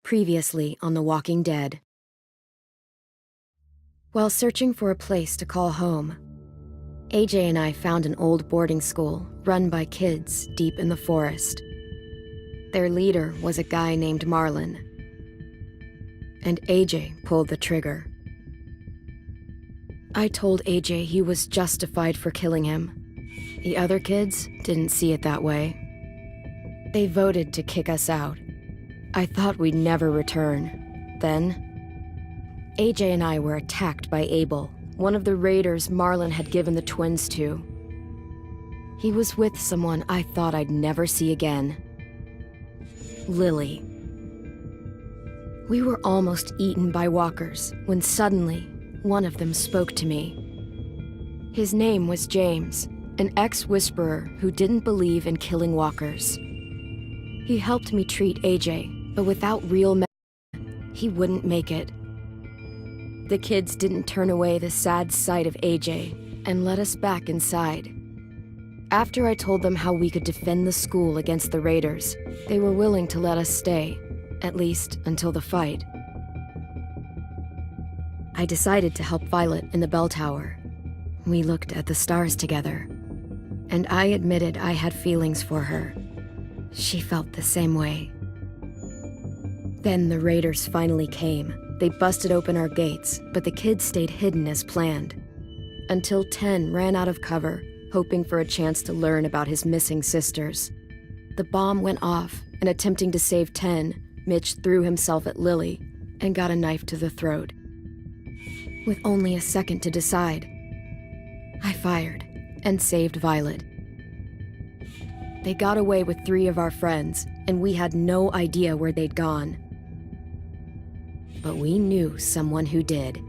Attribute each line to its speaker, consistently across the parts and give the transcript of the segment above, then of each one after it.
Speaker 1: Previously on The Walking Dead. While searching for a place to call home, AJ and I found an old boarding school run by kids deep in the forest. Their leader was a guy named Marlon, and AJ pulled the trigger. I told AJ he was justified for killing him. The other kids didn't see it that way. They voted to kick us out. I thought we'd never return. Then, AJ and I were attacked by Abel, one of the raiders Marlon had given the twins to. He was with someone I thought I'd never see again. Lily. We were almost eaten by walkers when suddenly one of them spoke to me. His name was James, an ex-whisperer who didn't believe in killing walkers. He helped me treat AJ, but without real medicine, he wouldn't make it. The kids didn't turn away the sad sight of AJ and let us back inside. After I told them how we could defend the school against the raiders, they were willing to let us stay, at least until the fight. I decided to help Violet in the bell tower. We looked at the stars together, and I admitted I had feelings for her. She felt the same way. Then the raiders finally came. They busted open our gates, but the kids stayed hidden as planned. Until 10 ran out of cover, hoping for a chance to learn about his missing sisters. The bomb went off, and attempting to save 10, Mitch threw himself at Lily and got a knife to the throat. With only a second to decide, I fired and saved Violet. They got away with 3 of our friends, and we had no idea where they'd gone. But we knew someone who did.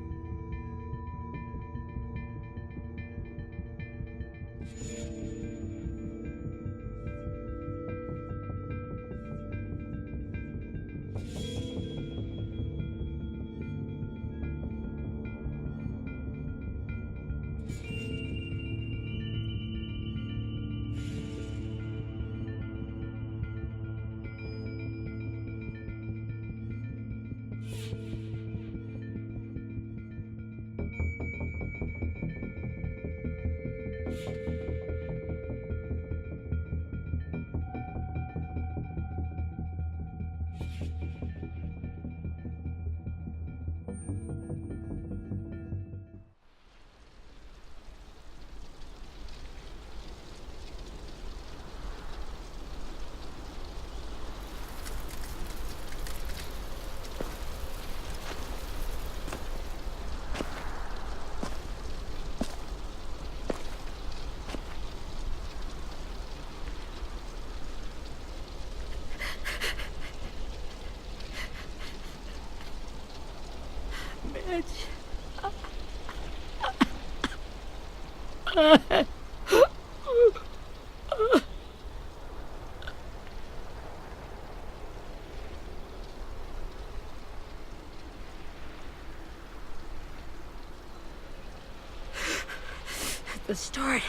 Speaker 2: At the start,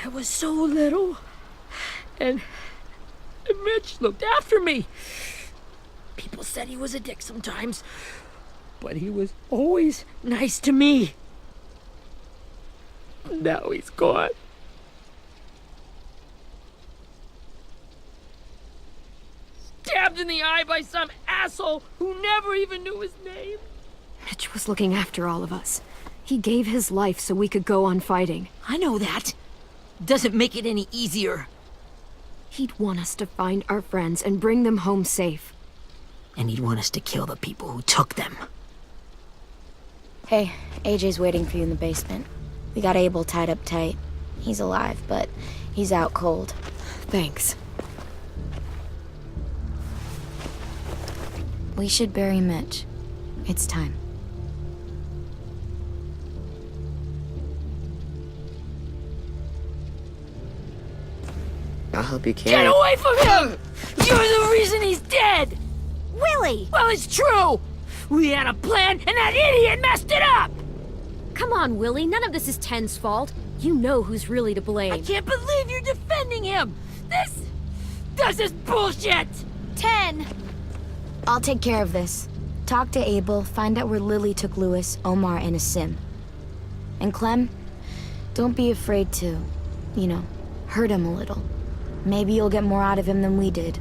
Speaker 2: I was so little, and Mitch looked after me. People said he was a dick sometimes, but he was always nice to me. Now he's gone. Stabbed in the eye by some asshole who never even knew his name.
Speaker 1: Mitch was looking after all of us. He gave his life so we could go on fighting.
Speaker 2: I know that. Doesn't make it any easier.
Speaker 1: He'd want us to find our friends and bring them home safe.
Speaker 2: And he'd want us to kill the people who took them.
Speaker 3: Hey, AJ's waiting for you in the basement. We got Abel tied up tight. He's alive, but he's out cold.
Speaker 1: Thanks.
Speaker 3: We should bury Mitch. It's time.
Speaker 4: I'll help you carry.
Speaker 2: Get away from him! You're the reason he's dead!
Speaker 3: Willie!
Speaker 2: Well, it's true! We had a plan, and that idiot messed it up!
Speaker 1: Come on, Willie. None of this is Ten's fault. You know who's really to blame.
Speaker 2: I can't believe you're defending him! This is bullshit!
Speaker 3: 10! I'll take care of this. Talk to Abel, find out where Lily took Lewis, Omar, and Asim. And Clem, don't be afraid to, hurt him a little. Maybe you'll get more out of him than we did.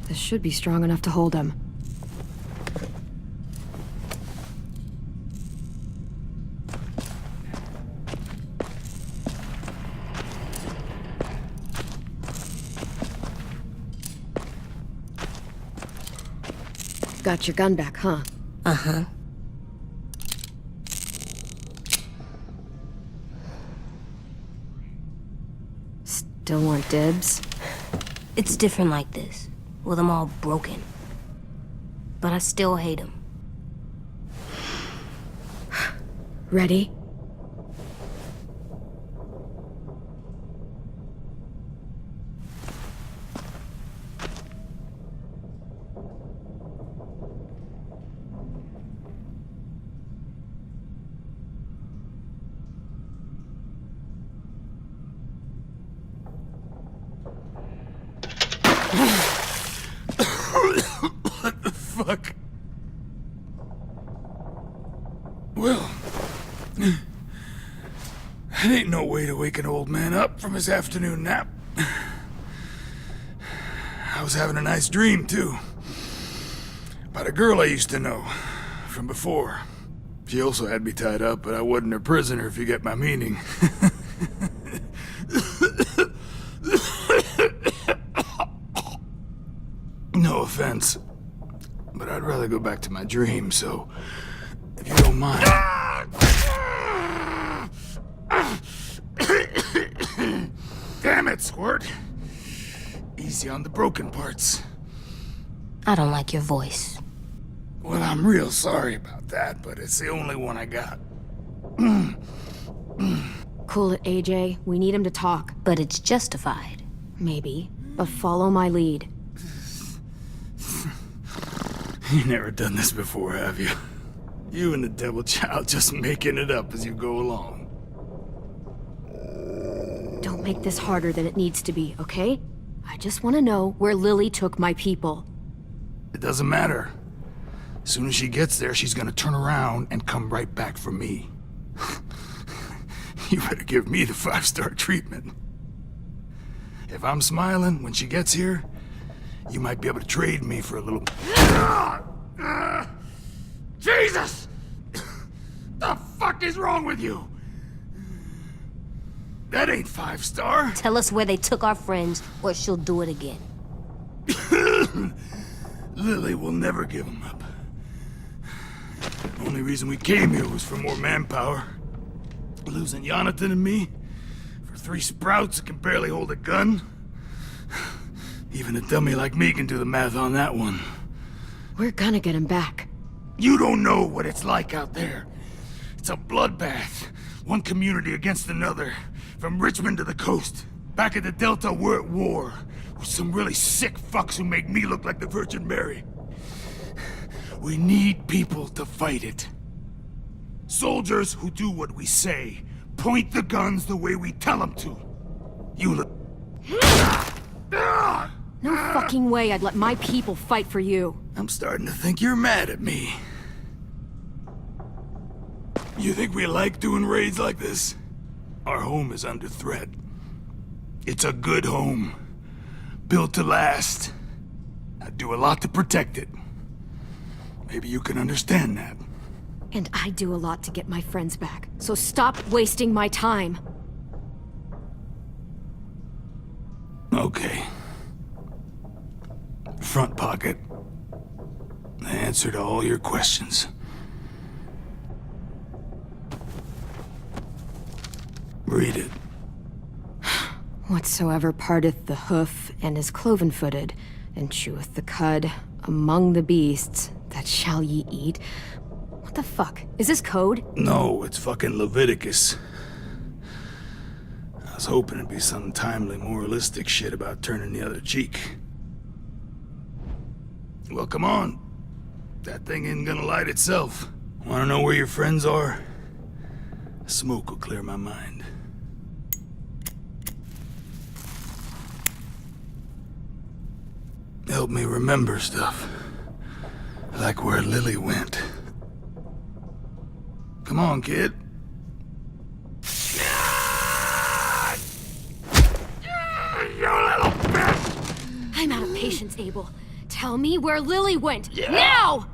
Speaker 1: This should be strong enough to hold him. Got your gun back, huh?
Speaker 4: Uh-huh.
Speaker 1: Still want dibs?
Speaker 4: It's different like this, with them all broken. But I still hate him.
Speaker 1: Ready?
Speaker 5: What the fuck? Well, that ain't no way to wake an old man up from his afternoon nap. I was having a nice dream, too. About a girl I used to know from before. She also had me tied up, but I wasn't her prisoner, if you get my meaning. No offense, but I'd rather go back to my dream, so if you don't mind. Damn it, Squirt. Easy on the broken parts.
Speaker 4: I don't like your voice.
Speaker 5: Well, I'm real sorry about that, but it's the only one I got.
Speaker 1: Cool it, AJ. We need him to talk.
Speaker 4: But it's justified.
Speaker 1: Maybe. But follow my lead.
Speaker 5: You never done this before, have you? You and the devil child just making it up as you go along.
Speaker 1: Don't make this harder than it needs to be, okay? I just want to know where Lily took my people.
Speaker 5: It doesn't matter. As soon as she gets there, she's gonna turn around and come right back for me. You better give me the 5-star treatment. If I'm smiling when she gets here, you might be able to trade me for a little... Jesus! The fuck is wrong with you? That ain't 5-star.
Speaker 4: Tell us where they took our friends, or she'll do it again.
Speaker 5: Lily will never give them up. The only reason we came here was for more manpower. Losing Jonathan and me for 3 sprouts that can barely hold a gun. Even a dummy like me can do the math on that one.
Speaker 1: We're gonna get him back.
Speaker 5: You don't know what it's like out there. It's a bloodbath. One community against another. From Richmond to the coast. Back at the Delta, we're at war. with some really sick fucks who make me look like the Virgin Mary. We need people to fight it. Soldiers who do what we say, point the guns the way we tell them to. You look...
Speaker 1: No fucking way I'd let my people fight for you.
Speaker 5: I'm starting to think you're mad at me. You think we like doing raids like this? Our home is under threat. It's a good home. Built to last. I'd do a lot to protect it. Maybe you can understand that.
Speaker 1: And I do a lot to get my friends back. So stop wasting my time.
Speaker 5: Okay. Front pocket. The answer to all your questions. Read it.
Speaker 1: Whatsoever parteth the hoof and is cloven-footed, and cheweth the cud among the beasts, that shall ye eat. What the fuck? Is this code?
Speaker 5: No, it's fucking Leviticus. I was hoping it'd be some timely moralistic shit about turning the other cheek. Well, come on. That thing ain't gonna light itself. Wanna know where your friends are? Smoke will clear my mind. Help me remember stuff. Like where Lily went. Come on, kid. You little bitch!
Speaker 1: I'm out of patience, Abel. Tell me where Lily went. Now!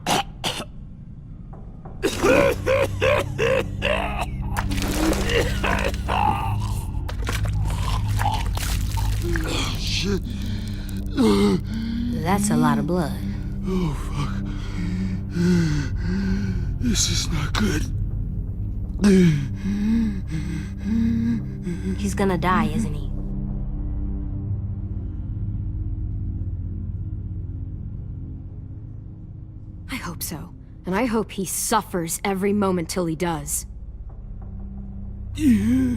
Speaker 5: Shit.
Speaker 4: That's a lot of blood.
Speaker 5: Oh, fuck. This is not good.
Speaker 4: He's gonna die, isn't he?
Speaker 1: I hope so. And I hope he suffers every moment till he does.
Speaker 5: You're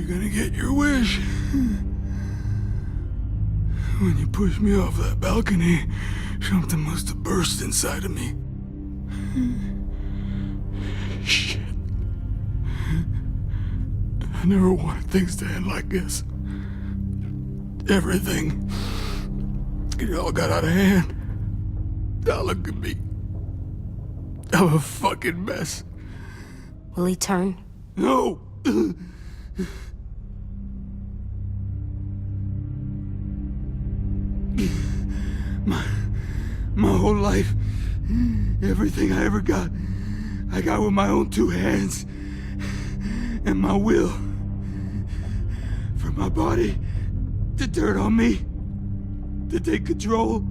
Speaker 5: gonna get your wish. When you pushed me off that balcony, something must have burst inside of me. Shit. I never wanted things to end like this. Everything. It all got out of hand. Now look at me. I'm a fucking mess.
Speaker 4: Will he turn?
Speaker 5: No! My whole life, everything I ever got, I got with my own two hands and my will. For my body to turn on me, to take control.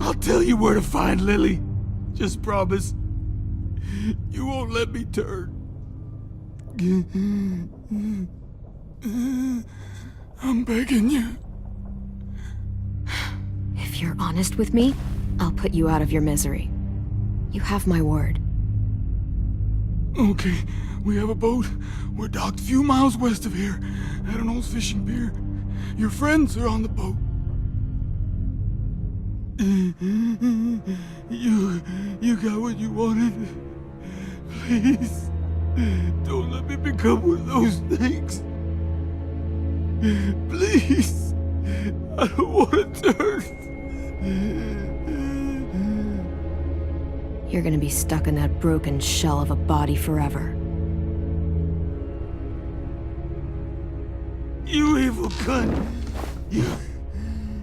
Speaker 5: I'll tell you where to find Lily. Just promise. You won't let me turn. I'm begging you.
Speaker 1: If you're honest with me, I'll put you out of your misery. You have my word.
Speaker 5: Okay, we have a boat. We're docked a few miles west of here, at an old fishing pier. Your friends are on the boat. You got what you wanted. Please, don't let me become one of those things. Please, I don't want to turn.
Speaker 1: You're gonna be stuck in that broken shell of a body forever.
Speaker 5: You evil cunt.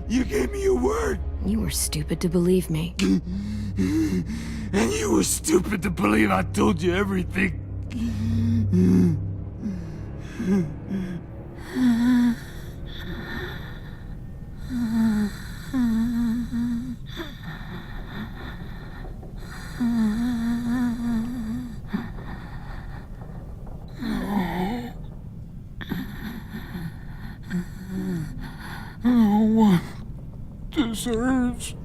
Speaker 5: You gave me your word.
Speaker 1: You were stupid to believe me.
Speaker 5: And you were stupid to believe I told you everything. No one deserves.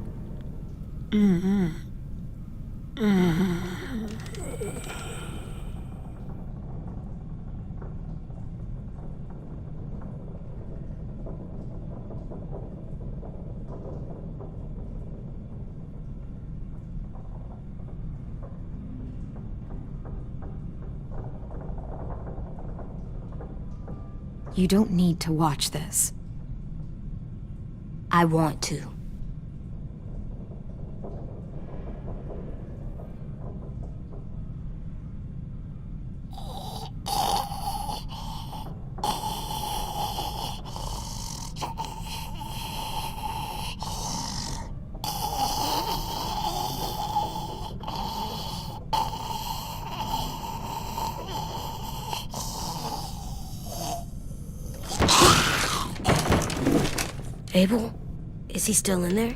Speaker 1: You don't need to watch this.
Speaker 4: I want to. Abel? Is he still in there?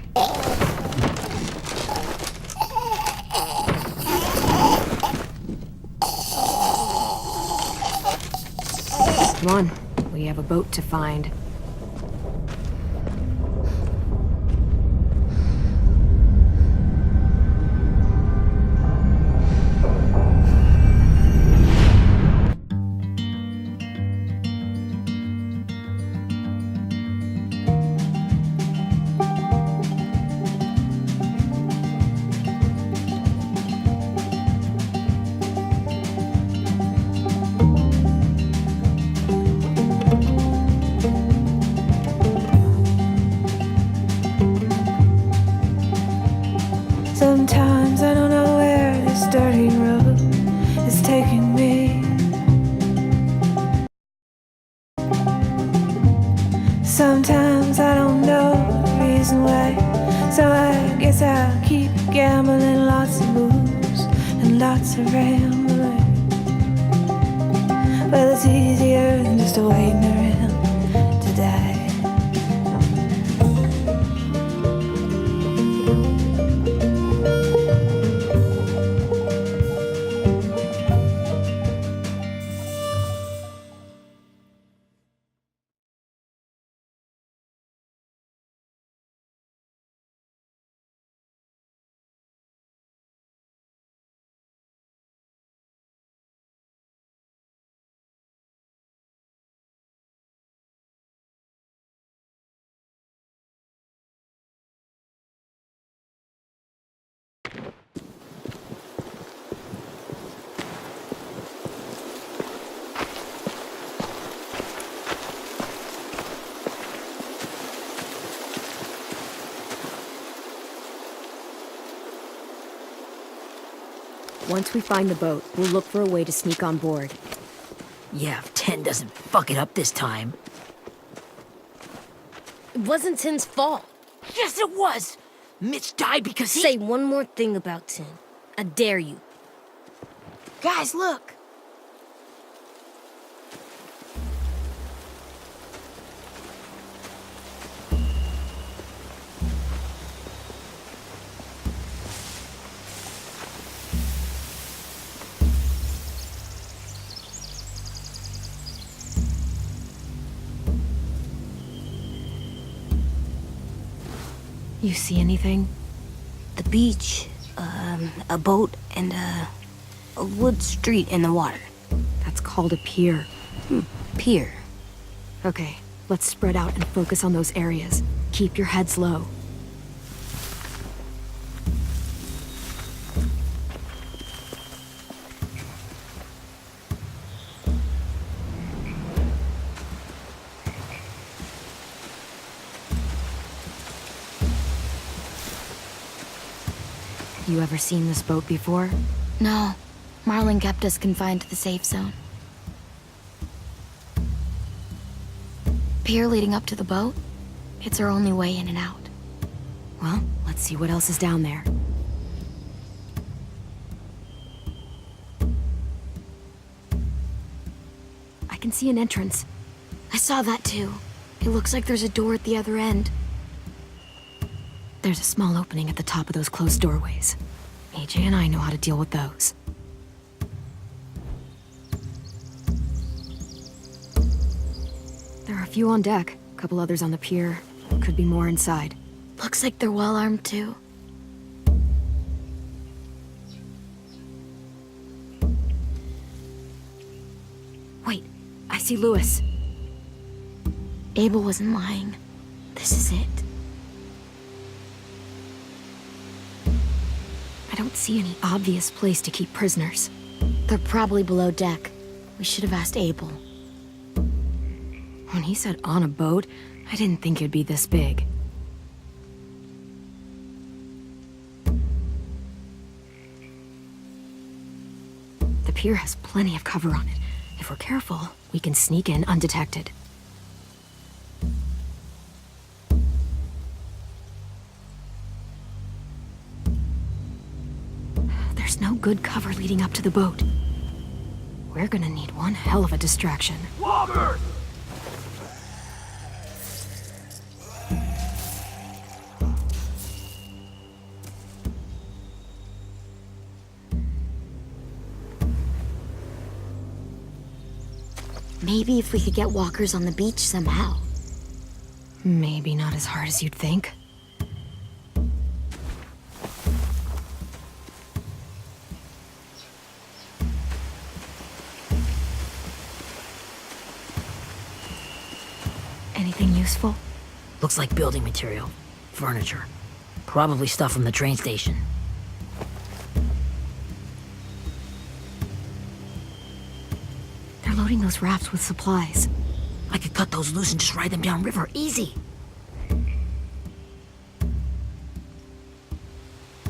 Speaker 1: Come on, we have a boat to find.
Speaker 6: Sometimes I don't know where this dirty road is taking me. Sometimes I don't know the reason why, so I guess I'll keep gambling, lots of moves and lots of rambling. Well, it's easier than just waiting around to die.
Speaker 1: Once we find the boat, we'll look for a way to sneak on board.
Speaker 2: Yeah, if 10 doesn't fuck it up this time.
Speaker 4: It wasn't Tin's fault.
Speaker 2: Yes, it was! Mitch died because he—
Speaker 4: Say one more thing about Tin. I dare you.
Speaker 3: Guys, look!
Speaker 1: You see anything?
Speaker 4: The beach, a boat, and a wood street in the water.
Speaker 1: That's called a pier.
Speaker 4: Pier.
Speaker 1: Okay, let's spread out and focus on those areas. Keep your heads low. You ever seen this boat before?
Speaker 3: No, Marlin kept us confined to the safe zone. Pier leading up to the boat? It's our only way in and out.
Speaker 1: Well, let's see what else is down there. I can see an entrance.
Speaker 3: I saw that too. It looks like there's a door at the other end.
Speaker 1: There's a small opening at the top of those closed doorways. AJ and I know how to deal with those. There are a few on deck, a couple others on the pier. Could be more inside.
Speaker 3: Looks like they're well armed too.
Speaker 1: Wait, I see Lewis.
Speaker 3: Abel wasn't lying. This is it.
Speaker 1: I don't see any obvious place to keep prisoners.
Speaker 3: They're probably below deck. We should have asked Abel.
Speaker 1: When he said on a boat, I didn't think it'd be this big. The pier has plenty of cover on it. If we're careful, we can sneak in undetected. There's no good cover leading up to the boat. We're gonna need one hell of a distraction.
Speaker 5: Walker!
Speaker 3: Maybe if we could get walkers on the beach somehow.
Speaker 1: Maybe not as hard as you'd think. Anything useful?
Speaker 2: Looks like building material. Furniture. Probably stuff from the train station.
Speaker 1: They're loading those rafts with supplies.
Speaker 2: I could cut those loose and just ride them downriver. Easy.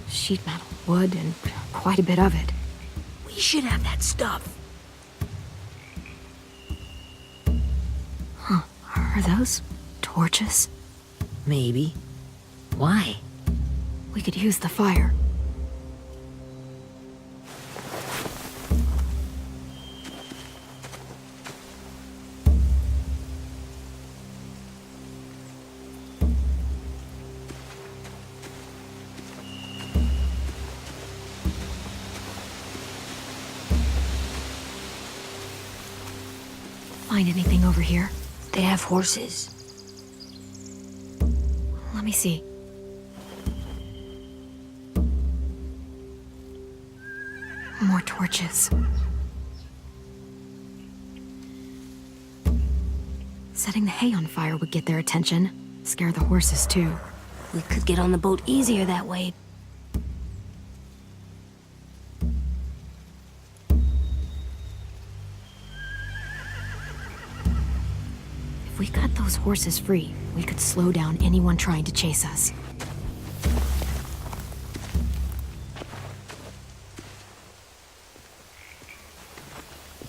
Speaker 1: Sheet metal, wood, and quite a bit of it.
Speaker 2: We should have that stuff.
Speaker 1: Are those torches?
Speaker 2: Maybe. Why?
Speaker 1: We could use the fire. Find anything over here?
Speaker 4: They have horses.
Speaker 1: Let me see. More torches. Setting the hay on fire would get their attention. Scare the horses, too.
Speaker 4: We could get on the boat easier that way.
Speaker 1: If we got those horses free, we could slow down anyone trying to chase us.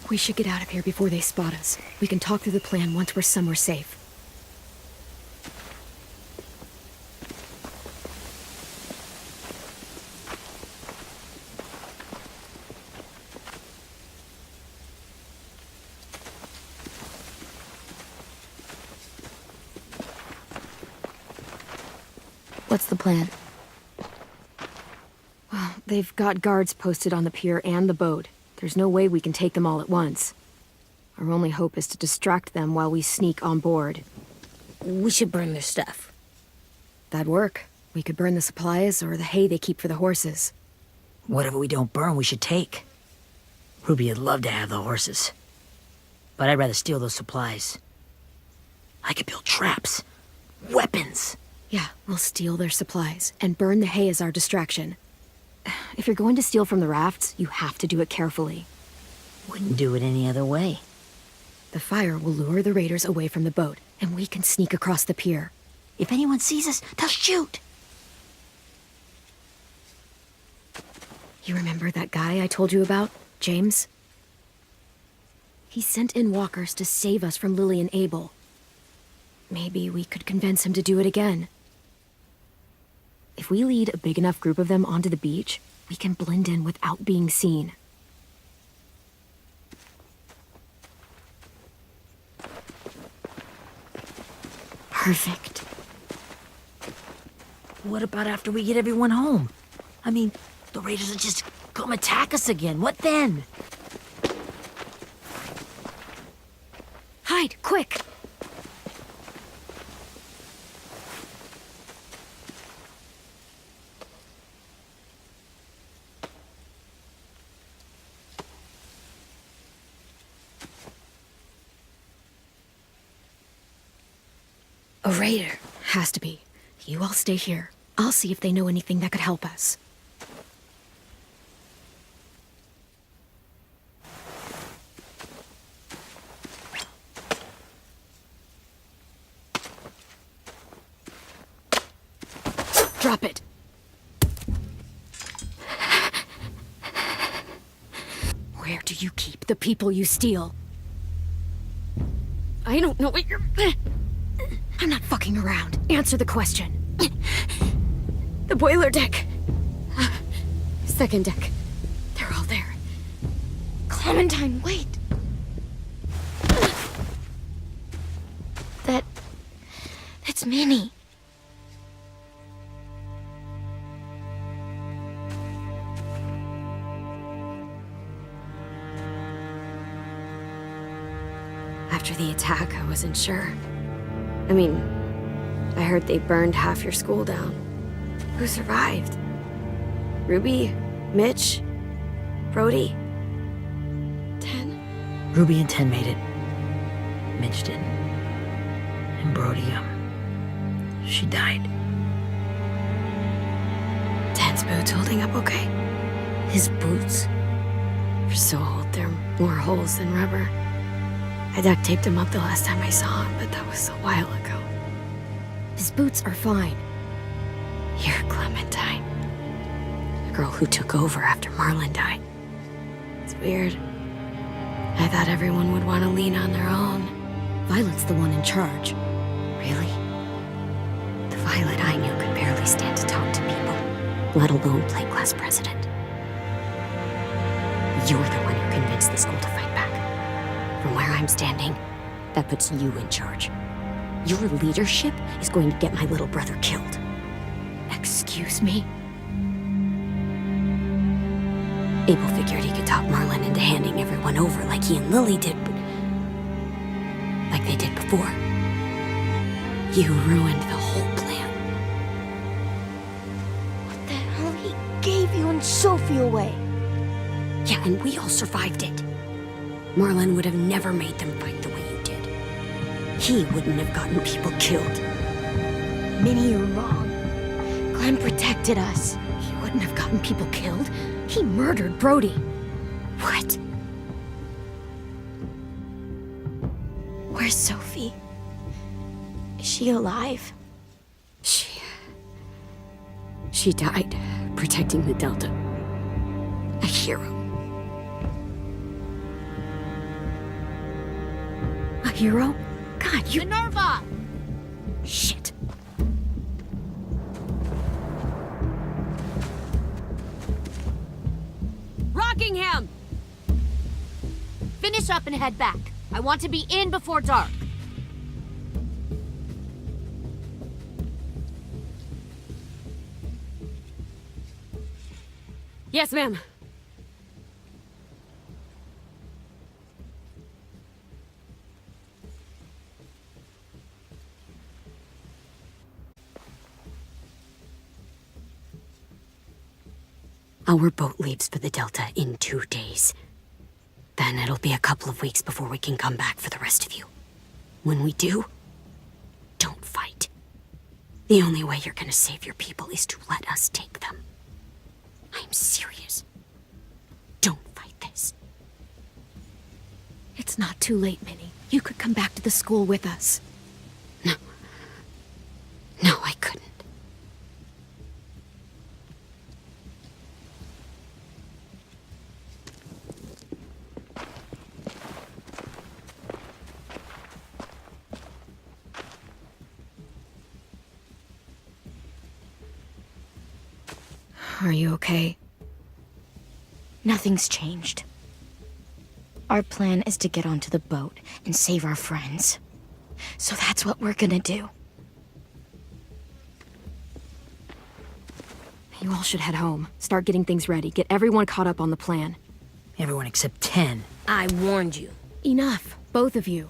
Speaker 1: We should get out of here before they spot us. We can talk through the plan once we're somewhere safe.
Speaker 3: What's the plan?
Speaker 1: Well, they've got guards posted on the pier and the boat. There's no way we can take them all at once. Our only hope is to distract them while we sneak on board.
Speaker 4: We should burn their stuff.
Speaker 1: That'd work. We could burn the supplies or the hay they keep for the horses.
Speaker 2: Whatever we don't burn, we should take. Ruby'd love to have the horses. But I'd rather steal those supplies. I could build traps. Weapons.
Speaker 1: Yeah, we'll steal their supplies and burn the hay as our distraction. If you're going to steal from the rafts, you have to do it carefully.
Speaker 2: Wouldn't do it any other way.
Speaker 1: The fire will lure the raiders away from the boat, and we can sneak across the pier.
Speaker 2: If anyone sees us, they'll shoot.
Speaker 1: You remember that guy I told you about, James? He sent in walkers to save us from Lily and Abel. Maybe we could convince him to do it again. If we lead a big enough group of them onto the beach, we can blend in without being seen. Perfect.
Speaker 2: What about after we get everyone home? I mean, the raiders will just come attack us again. What then?
Speaker 1: Hide, quick! A raider. Has to be. You all stay here. I'll see if they know anything that could help us. Drop it. Where do you keep the people you steal? I don't know what you're... I'm not fucking around. Answer the question. The boiler deck. Second deck. They're all there.
Speaker 3: Clementine, wait. That's Minnie.
Speaker 1: After the attack, I wasn't sure. I mean, I heard they burned half your school down. Who survived? Ruby? Mitch? Brody? 10?
Speaker 2: Ruby and 10 made it. Mitch didn't. And Brody, she died.
Speaker 1: 10's boots holding up okay?
Speaker 4: His boots?
Speaker 1: They're so old, they're more holes than rubber. I duct taped him up the last time I saw him, but that was a while ago. His boots are fine. You're Clementine. The girl who took over after Marlon died. It's weird. I thought everyone would want to lean on their own. Violet's the one in charge. Really? The Violet I knew could barely stand to talk to people, let alone play class president. You're the one who convinced the school to fight back. From where I'm standing, that puts you in charge. Your leadership is going to get my little brother killed. Excuse me? Abel figured he could talk Marlon into handing everyone over like he and Lily did, but... like they did before. You ruined the whole plan.
Speaker 3: What the hell? He gave you and Sophie away.
Speaker 1: Yeah, and we all survived it. Marlon would have never made them fight the way you did. He wouldn't have gotten people killed.
Speaker 3: Minnie, you're wrong. Clem protected us.
Speaker 1: He wouldn't have gotten people killed. He murdered Brody.
Speaker 3: What? Where's Sophie? Is she alive?
Speaker 1: She died protecting the Delta. A hero. A hero? God, you...
Speaker 2: Minerva!
Speaker 1: Shit.
Speaker 2: Rockingham! Finish up and head back. I want to be in before dark.
Speaker 1: Yes, ma'am. Our boat leaves for the Delta in 2 days. Then it'll be a couple of weeks before we can come back for the rest of you. When we do, don't fight. The only way you're gonna save your people is to let us take them. I'm serious. Don't fight this. It's not too late, Minnie. You could come back to the school with us. No. No, I couldn't. Are you okay?
Speaker 3: Nothing's changed. Our plan is to get onto the boat and save our friends. So that's what we're gonna do.
Speaker 1: You all should head home. Start getting things ready. Get everyone caught up on the plan.
Speaker 2: Everyone except 10.
Speaker 4: I warned you.
Speaker 1: Enough, both of you.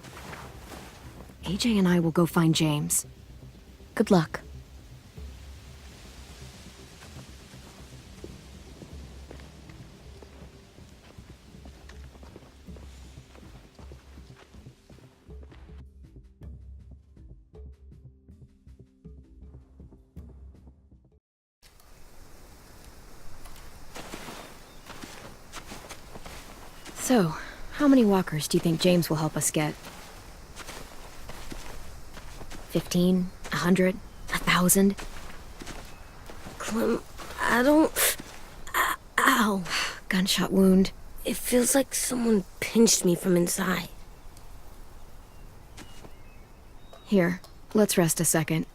Speaker 1: AJ and I will go find James.
Speaker 3: Good luck.
Speaker 1: So, how many walkers do you think James will help us get? 15? 100? 1,000?
Speaker 4: Clem, I don't... Ow.
Speaker 1: Gunshot wound.
Speaker 4: It feels like someone pinched me from inside.
Speaker 1: Here, let's rest a second.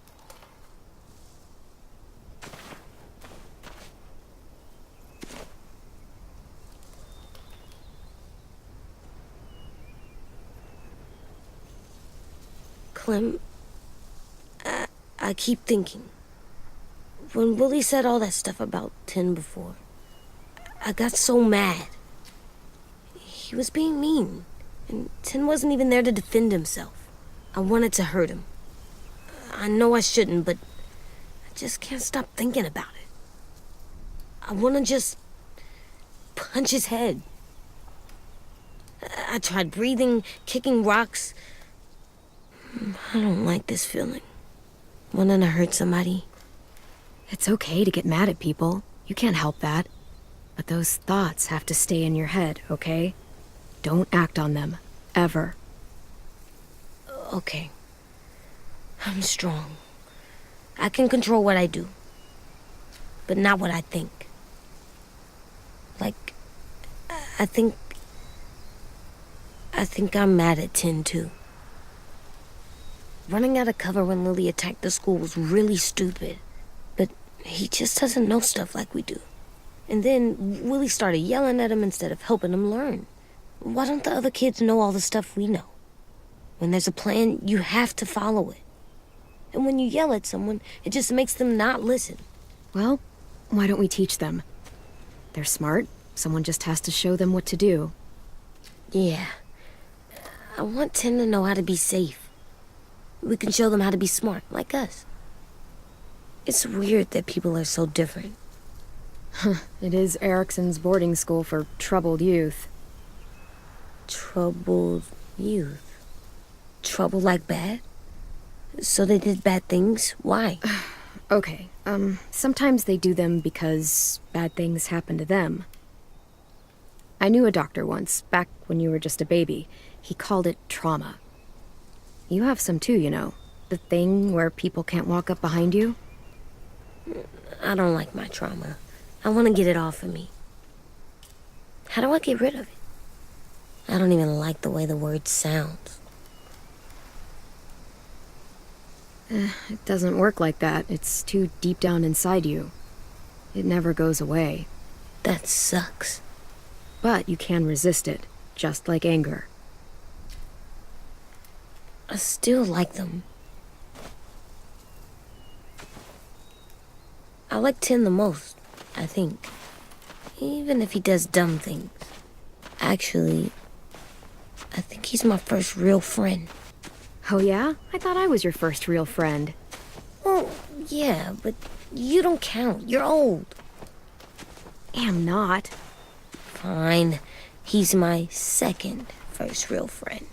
Speaker 4: Clem, I keep thinking. When Willie said all that stuff about Tin before, I got so mad. He was being mean, and Tin wasn't even there to defend himself. I wanted to hurt him. I know I shouldn't, but I just can't stop thinking about it. I want to just punch his head. I tried breathing, kicking rocks. I don't like this feeling. Wanting to hurt somebody.
Speaker 1: It's okay to get mad at people. You can't help that. But those thoughts have to stay in your head, okay? Don't act on them. Ever.
Speaker 4: Okay. I'm strong. I can control what I do. But not what I think. Like, I think I'm mad at Tin, too. Running out of cover when Lily attacked the school was really stupid. But he just doesn't know stuff like we do. And then Willie started yelling at him instead of helping him learn. Why don't the other kids know all the stuff we know? When there's a plan, you have to follow it. And when you yell at someone, it just makes them not listen.
Speaker 1: Well, why don't we teach them? They're smart. Someone just has to show them what to do.
Speaker 4: Yeah. I want Tin to know how to be safe. We can show them how to be smart, like us. It's weird that people are so different.
Speaker 1: It is Erickson's boarding school for troubled youth.
Speaker 4: Troubled youth? Trouble like bad? So they did bad things? Why?
Speaker 1: Okay, sometimes they do them because bad things happen to them. I knew a doctor once, back when you were just a baby. He called it trauma. You have some too, you know. The thing where people can't walk up behind you.
Speaker 4: I don't like my trauma. I want to get it off of me. How do I get rid of it? I don't even like the way the word sounds.
Speaker 1: It doesn't work like that. It's too deep down inside you. It never goes away.
Speaker 4: That sucks.
Speaker 1: But you can resist it, just like anger.
Speaker 4: I still like them. I like Tin the most, I think. Even if he does dumb things. Actually, I think he's my first real friend.
Speaker 1: Oh yeah? I thought I was your first real friend.
Speaker 4: Well, yeah, but you don't count. You're old.
Speaker 1: Am not.
Speaker 4: Fine. He's my second first real friend.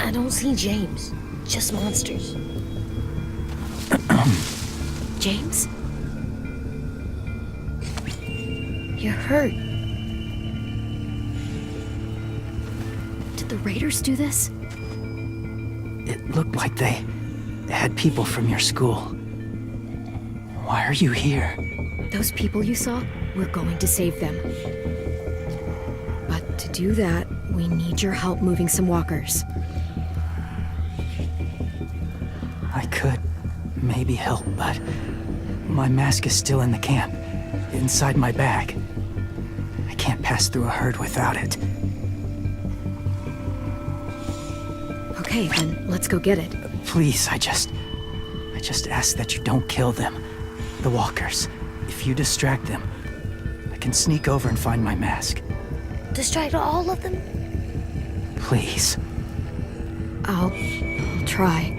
Speaker 4: I don't see James. Just monsters.
Speaker 1: James?
Speaker 4: You're hurt.
Speaker 1: Did the Raiders do this?
Speaker 7: It looked like they had people from your school. Why are you here?
Speaker 1: Those people you saw, we're going to save them. But to do that, we need your help moving some walkers.
Speaker 7: I could maybe help, but my mask is still in the camp, inside my bag. I can't pass through a herd without it.
Speaker 1: Okay, then let's go get it.
Speaker 7: Please, I I just ask that you don't kill them. The walkers. If you distract them, I can sneak over and find my mask.
Speaker 4: Distract all of them?
Speaker 7: Please.
Speaker 1: I'll try.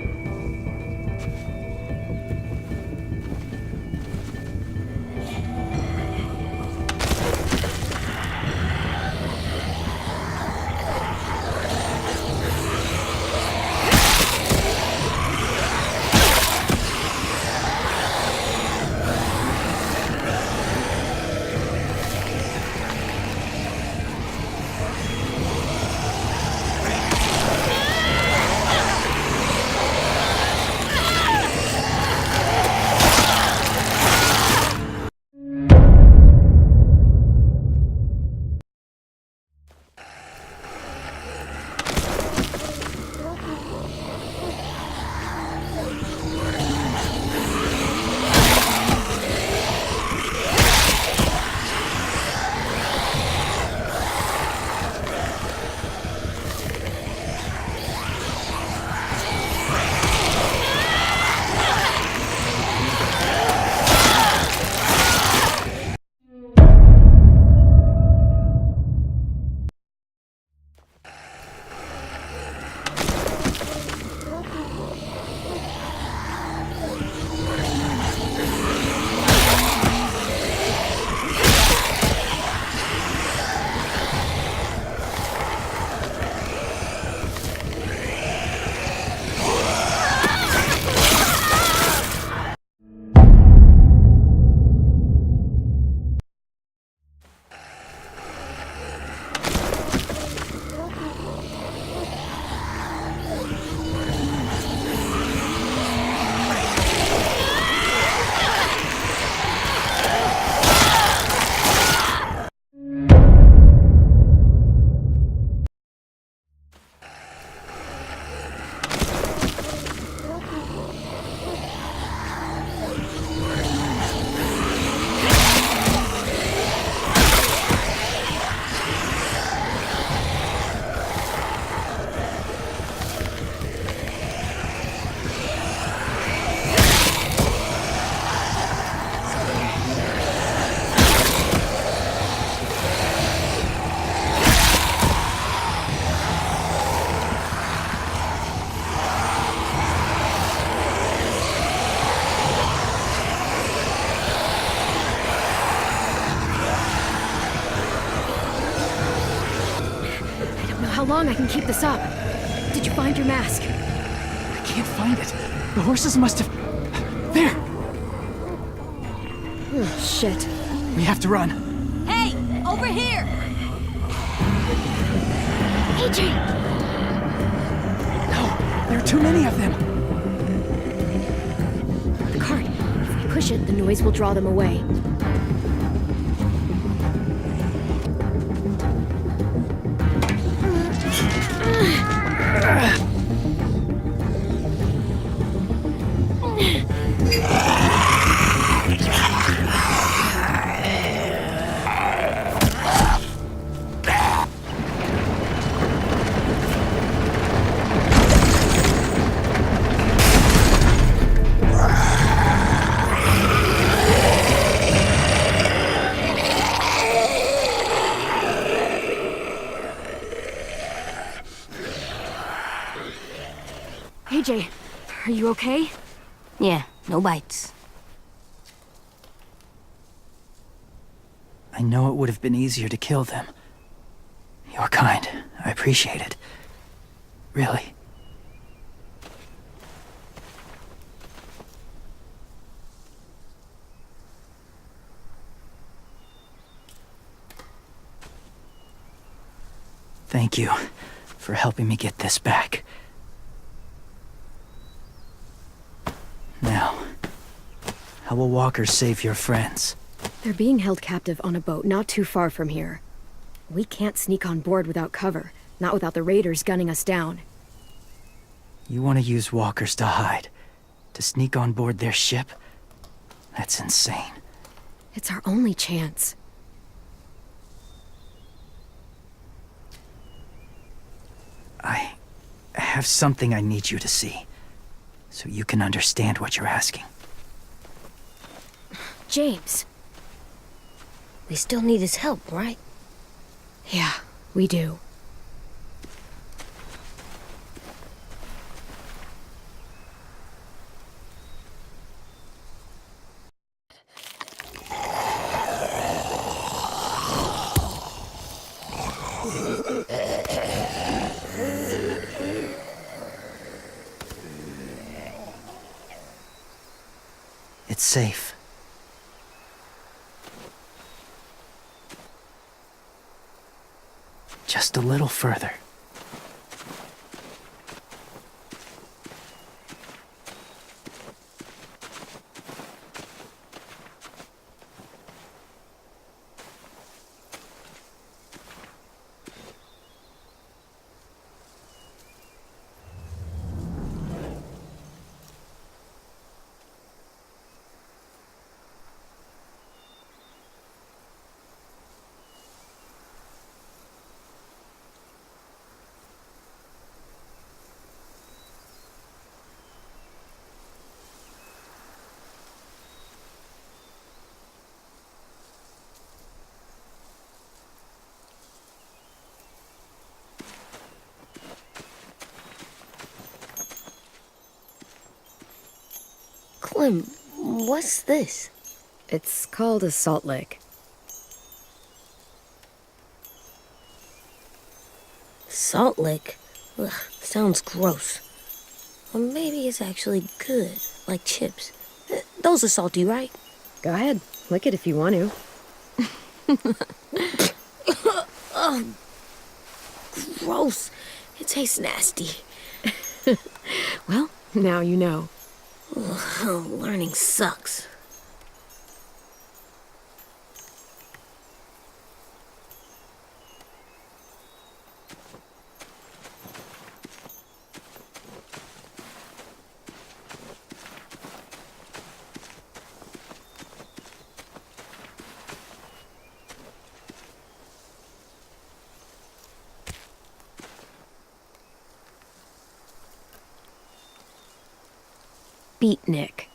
Speaker 1: How long I can keep this up? Did you find your mask?
Speaker 7: I can't find it. The horses must have... There!
Speaker 1: Oh, shit.
Speaker 7: We have to run.
Speaker 8: Hey, over here!
Speaker 1: AJ!
Speaker 7: No, there are too many of them.
Speaker 1: The cart. If we push it, the noise will draw them away. AJ, are you okay?
Speaker 4: Yeah, no bites.
Speaker 7: I know it would have been easier to kill them. You're kind. I appreciate it. Really. Thank you for helping me get this back. Now, how will walkers save your friends?
Speaker 1: They're being held captive on a boat not too far from here. We can't sneak on board without cover, not without the raiders gunning us down.
Speaker 7: You want to use walkers to hide? To sneak on board their ship? That's insane.
Speaker 1: It's our only chance.
Speaker 7: I have something I need you to see. so you can understand what you're asking.
Speaker 3: James.
Speaker 4: We still need his help, right?
Speaker 1: Yeah, we do.
Speaker 7: It's safe. Just a little further.
Speaker 4: Clem, what's this?
Speaker 1: It's called a salt lick.
Speaker 4: Salt lick? Ugh, sounds gross. Or maybe it's actually good, like chips. Those are salty, right?
Speaker 1: Go ahead, lick it if you want to.
Speaker 4: Ugh, gross. It tastes nasty.
Speaker 1: Well, now you know.
Speaker 4: Ugh, learning sucks.
Speaker 1: Beatnik.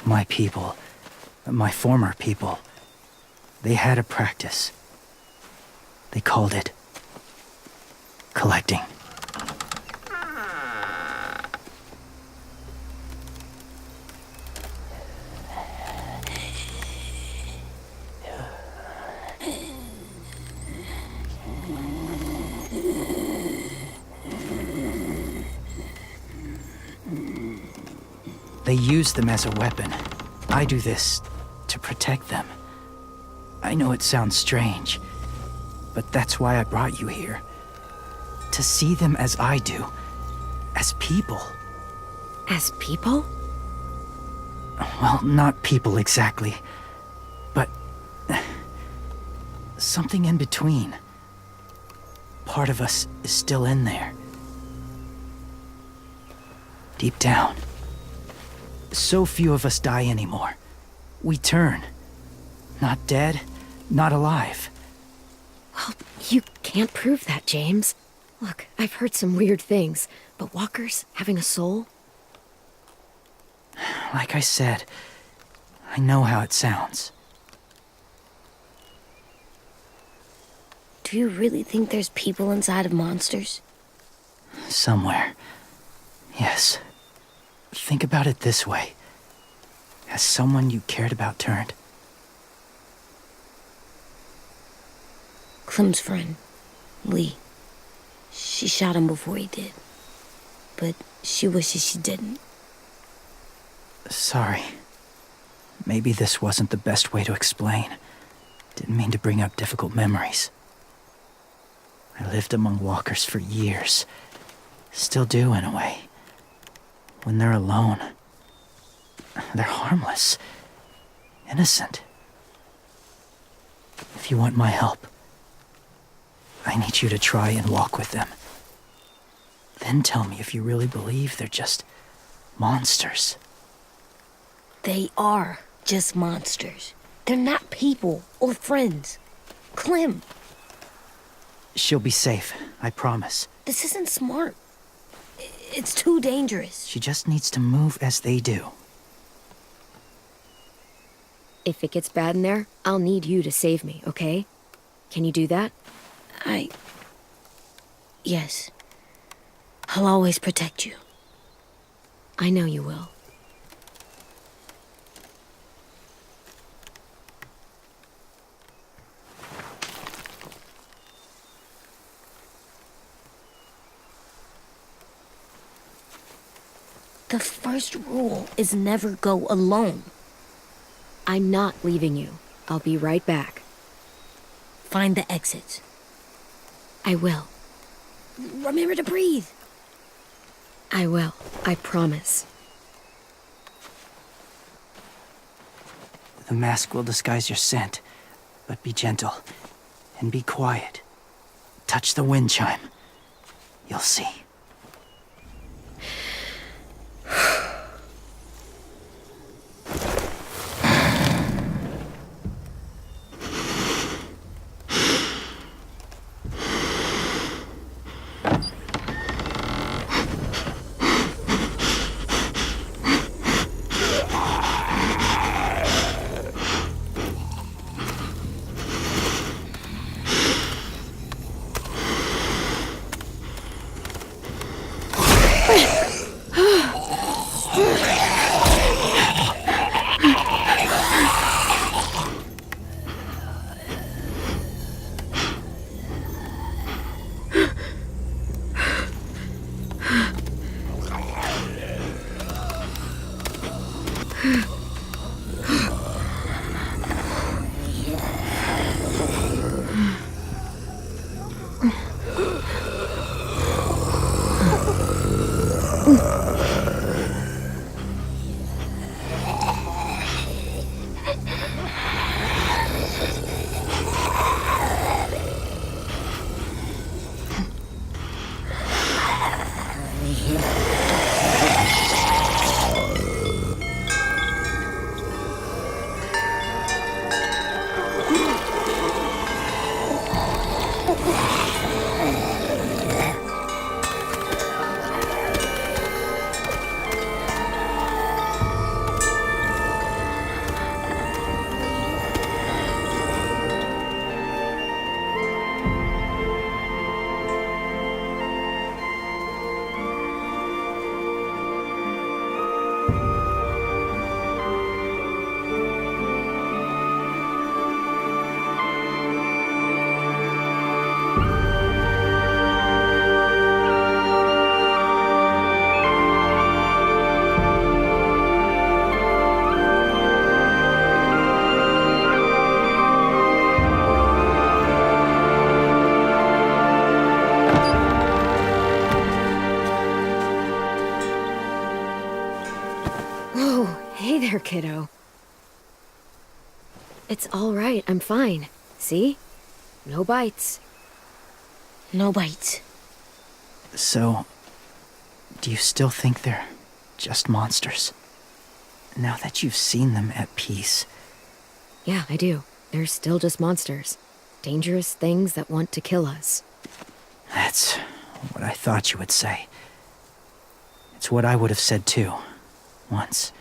Speaker 7: My people, my former people, they had a practice. They called it collecting. They use them as a weapon. I do this to protect them. I know it sounds strange, but that's why I brought you here. To see them as I do, as people.
Speaker 1: As people?
Speaker 7: Well, not people exactly, but something in between. Part of us is still in there. Deep down. So few of us die anymore. We turn. Not dead, not alive.
Speaker 1: Well, you can't prove that, James. Look, I've heard some weird things, but walkers having a soul?
Speaker 7: Like I said, I know how it sounds.
Speaker 4: Do you really think there's people inside of monsters?
Speaker 7: Somewhere. Yes. Think about it this way. Has someone you cared about turned?
Speaker 4: Clem's friend, Lee. She shot him before he did. But she wishes she didn't.
Speaker 7: Sorry. Maybe this wasn't the best way to explain. Didn't mean to bring up difficult memories. I lived among walkers for years. Still do, in a way. When they're alone, they're harmless. Innocent. If you want my help, I need you to try and walk with them. Then tell me if you really believe they're just monsters.
Speaker 4: They are just monsters. They're not people or friends. Clem,
Speaker 7: She'll be safe, I promise.
Speaker 4: this isn't smart. It's too dangerous.
Speaker 7: She just needs to move as they do.
Speaker 1: If it gets bad in there, I'll need you to save me, okay? Can you do that?
Speaker 4: Yes. I'll always protect you.
Speaker 1: I know you will.
Speaker 4: The first rule is never go alone.
Speaker 1: I'm not leaving you. I'll be right back.
Speaker 4: Find the exits.
Speaker 1: I will.
Speaker 4: Remember to breathe.
Speaker 1: I will. I promise.
Speaker 7: The mask will disguise your scent, but be gentle and be quiet. Touch the wind chime. You'll see.
Speaker 1: kiddo. It's all right. I'm fine. See? No bites.
Speaker 4: No bites.
Speaker 7: So, do you still think they're just monsters? Now that you've seen them at peace.
Speaker 1: Yeah, I do. They're still just monsters. Dangerous things that want to kill us.
Speaker 7: That's what I thought you would say. It's what I would have said too, once.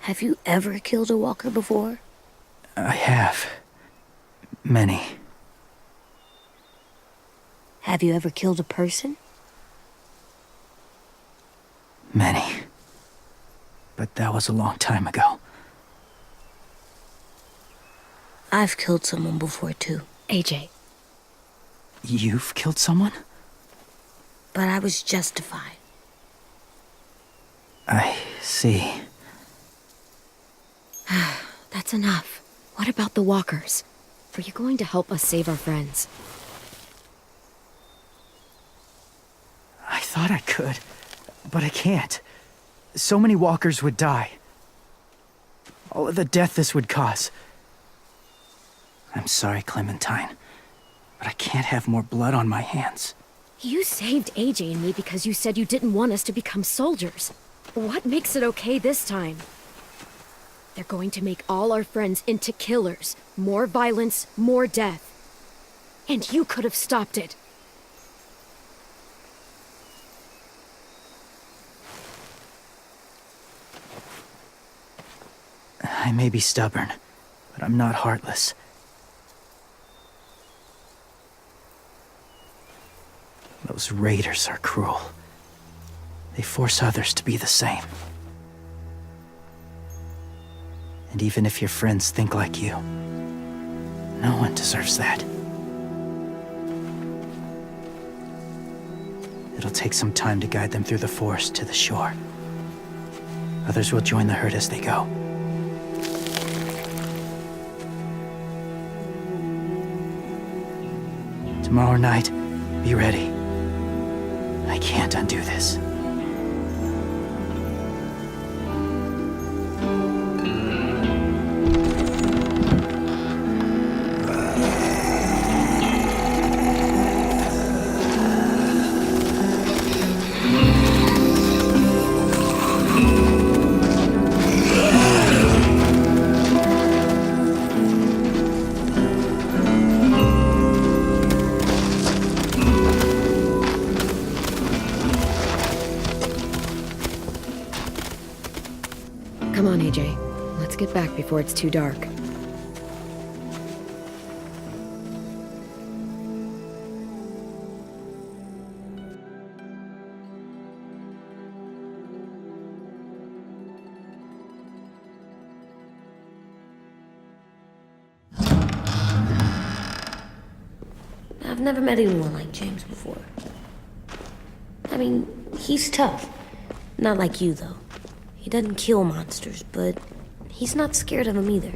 Speaker 4: Have you ever killed a walker before?
Speaker 7: I have. Many.
Speaker 4: Have you ever killed a person?
Speaker 7: Many. But that was a long time ago.
Speaker 4: I've killed someone before too.
Speaker 1: AJ.
Speaker 7: You've killed someone?
Speaker 4: But I was justified.
Speaker 7: I see.
Speaker 1: That's enough. What about the walkers? Are you going to help us save our friends?
Speaker 7: I thought I could, but I can't. So many walkers would die. All of the death this would cause. I'm sorry, Clementine, but I can't have more blood on my hands.
Speaker 1: You saved AJ and me because you said you didn't want us to become soldiers. What makes it okay this time? They're going to make all our friends into killers. More violence, more death. And you could have stopped it.
Speaker 7: I may be stubborn, but I'm not heartless. Those raiders are cruel. They force others to be the same. And even if your friends think like you, no one deserves that. It'll take some time to guide them through the forest to the shore. Others will join the herd as they go. Tomorrow night, be ready. I can't undo this.
Speaker 1: Come on, AJ. Let's get back before it's too dark.
Speaker 4: I've never met anyone like James before. I mean, he's tough. Not like you, though. He doesn't kill monsters, but he's not scared of them either.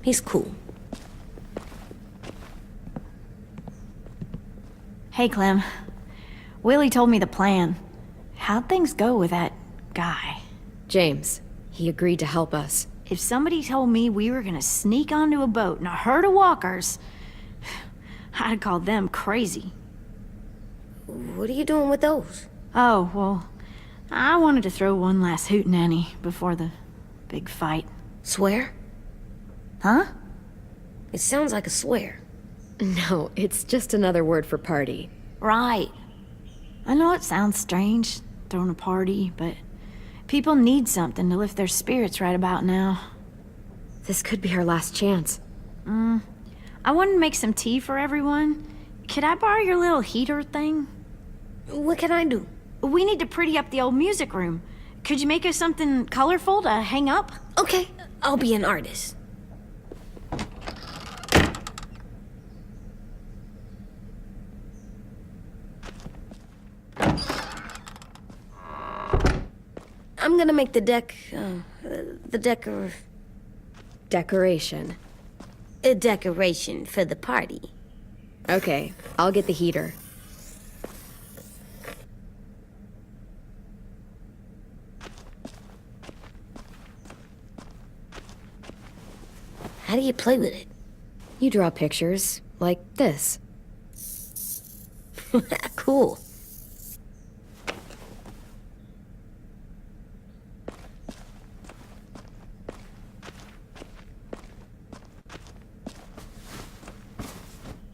Speaker 4: He's cool.
Speaker 9: Hey, Clem. Willie told me the plan. How'd things go with that guy?
Speaker 1: James, he agreed to help us.
Speaker 9: If somebody told me we were gonna sneak onto a boat in a herd of walkers, I'd call them crazy.
Speaker 4: What are you doing with those?
Speaker 9: Oh, well, I wanted to throw one last hootenanny before the big fight.
Speaker 4: Swear?
Speaker 9: Huh?
Speaker 4: It sounds like a swear.
Speaker 1: No, it's just another word for party.
Speaker 9: Right. I know it sounds strange, throwing a party, but people need something to lift their spirits right about now.
Speaker 1: This could be our last chance.
Speaker 9: I wanted to make some tea for everyone. Could I borrow your little heater thing?
Speaker 4: What can I do?
Speaker 9: We need to pretty up the old music room. Could you make us something colorful to hang up?
Speaker 4: Okay, I'll be an artist. I'm gonna make the
Speaker 1: Decoration.
Speaker 4: a decoration for the party.
Speaker 1: Okay, I'll get the heater.
Speaker 4: How do you play with it?
Speaker 1: You draw pictures, like this.
Speaker 4: Cool.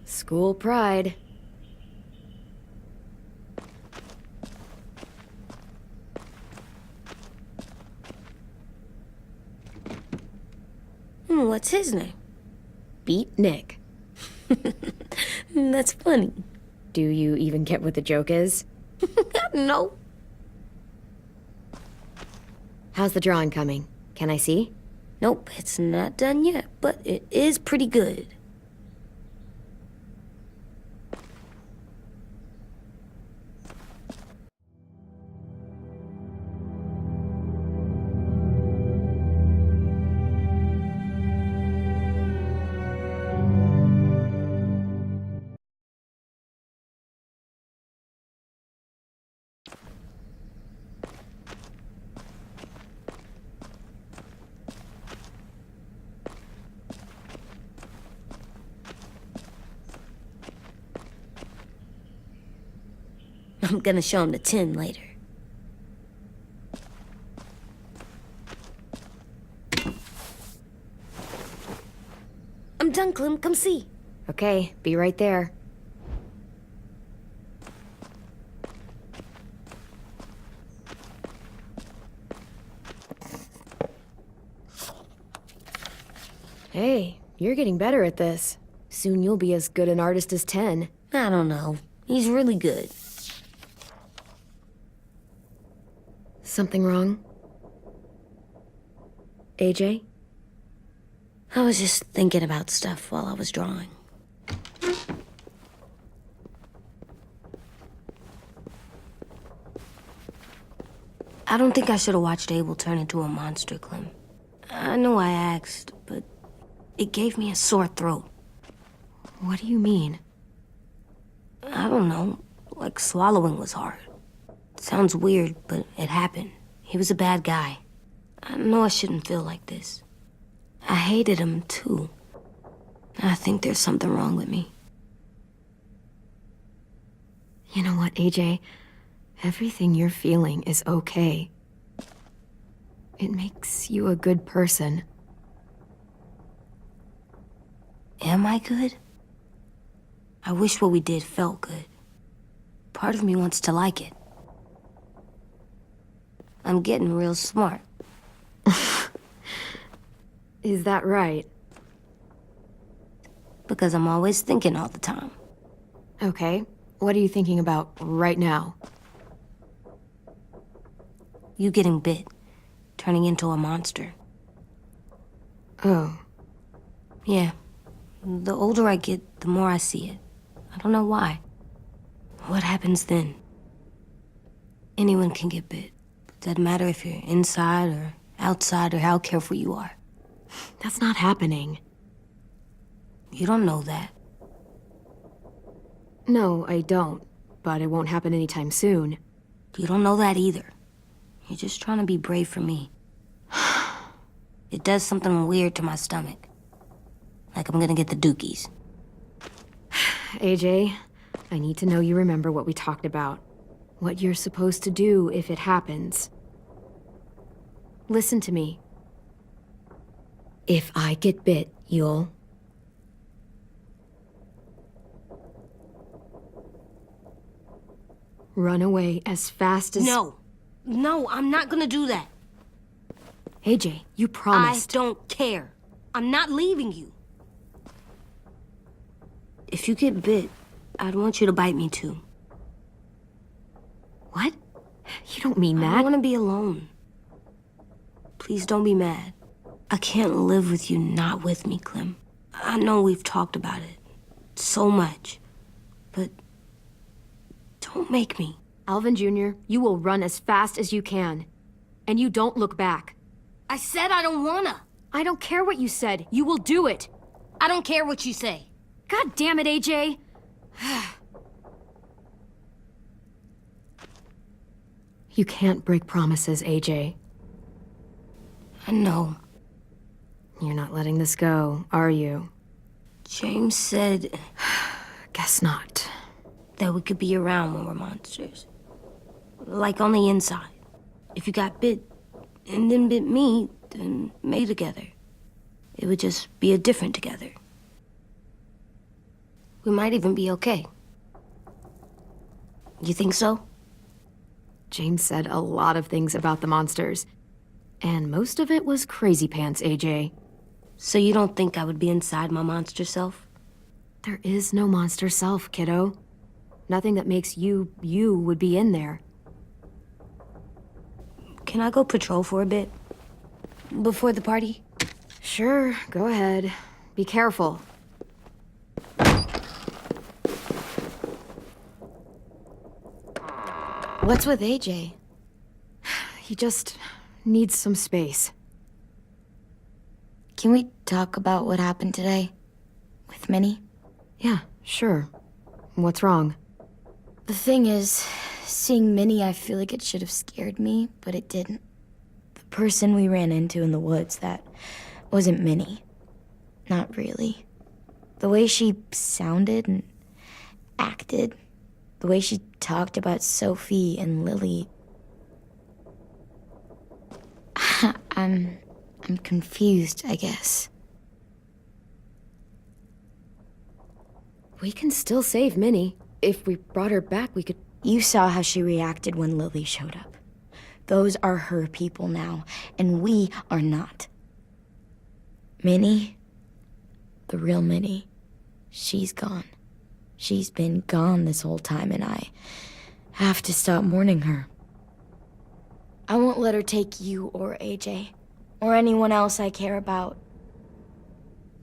Speaker 1: School pride.
Speaker 4: What's his name?
Speaker 1: Beat Nick.
Speaker 4: That's funny.
Speaker 1: Do you even get what the joke is?
Speaker 4: No.
Speaker 1: How's the drawing coming? Can I see?
Speaker 4: Nope, it's not done yet, but it is pretty good. I'm gonna show him the tin later. I'm done, Clem. Come see.
Speaker 1: Okay, be right there. Hey, you're getting better at this. Soon you'll be as good an artist as 10.
Speaker 4: I don't know. He's really good.
Speaker 1: Something wrong? AJ?
Speaker 4: I was just thinking about stuff while I was drawing. I don't think I should have watched Abel turn into a monster, Clem. I know I asked, but it gave me a sore throat.
Speaker 1: What do you mean?
Speaker 4: I don't know. Like swallowing was hard. Sounds weird, but it happened. He was a bad guy. I know I shouldn't feel like this. I hated him, too. I think there's something wrong with me.
Speaker 1: You know what, AJ? Everything you're feeling is okay. It makes you a good person.
Speaker 4: Am I good? I wish what we did felt good. Part of me wants to like it. I'm getting real smart.
Speaker 1: Is that right?
Speaker 4: Because I'm always thinking all the time.
Speaker 1: Okay, what are you thinking about right now?
Speaker 4: You getting bit, turning into a monster.
Speaker 1: Oh.
Speaker 4: Yeah. The older I get, the more I see it. I don't know why. What happens then? Anyone can get bit. Doesn't matter if you're inside or outside or how careful you are.
Speaker 1: That's not happening.
Speaker 4: You don't know that.
Speaker 1: No, I don't. But it won't happen anytime soon.
Speaker 4: You don't know that either. You're just trying to be brave for me. It does something weird to my stomach. Like I'm gonna get the dookies.
Speaker 1: AJ, I need to know you remember what we talked about. What you're supposed to do if it happens. Listen to me. If I get bit, you'll... run away as fast as...
Speaker 4: No. No, I'm not gonna do that.
Speaker 1: AJ, you promised.
Speaker 4: I don't care. I'm not leaving you. If you get bit, I'd want you to bite me too.
Speaker 1: What? You don't mean
Speaker 4: I
Speaker 1: that.
Speaker 4: don't want to be alone. Please don't be mad. I can't live with you not with me, Clem. I know we've talked about it so much, but don't make me.
Speaker 1: Alvin Jr., you will run as fast as you can. And you don't look back.
Speaker 4: I said I don't wanna.
Speaker 1: I don't care what you said. You will do it.
Speaker 4: I don't care what you say.
Speaker 1: God damn it, AJ. You can't break promises, AJ.
Speaker 4: I know.
Speaker 1: You're not letting this go, are you?
Speaker 4: James said
Speaker 1: Guess not.
Speaker 4: that we could be around when we're monsters. Like on the inside. If you got bit and then bit me, then made together. It would just be a different together. We might even be okay. You think so?
Speaker 1: James said a lot of things about the monsters. And most of it was crazy pants, AJ.
Speaker 4: So you don't think I would be inside my monster self?
Speaker 1: There is no monster self, kiddo. Nothing that makes you would be in there.
Speaker 4: Can I go patrol for a bit? Before the party?
Speaker 1: Sure, go ahead. Be careful.
Speaker 3: What's with AJ?
Speaker 1: He just needs some space.
Speaker 3: Can we talk about what happened today? With Minnie?
Speaker 1: Yeah, sure. What's wrong?
Speaker 3: The thing is, seeing Minnie, I feel like it should have scared me, but it didn't. The person we ran into in the woods, that wasn't Minnie. Not really. The way she sounded and acted, the way she talked about Sophie and Lily. I'm confused, I guess.
Speaker 1: We can still save Minnie. If we brought her back, we could...
Speaker 3: You saw how she reacted when Lily showed up. Those are her people now, and we are not. Minnie, the real Minnie, she's gone. She's been gone this whole time, and I have to stop mourning her. I won't let her take you or AJ, or anyone else I care about.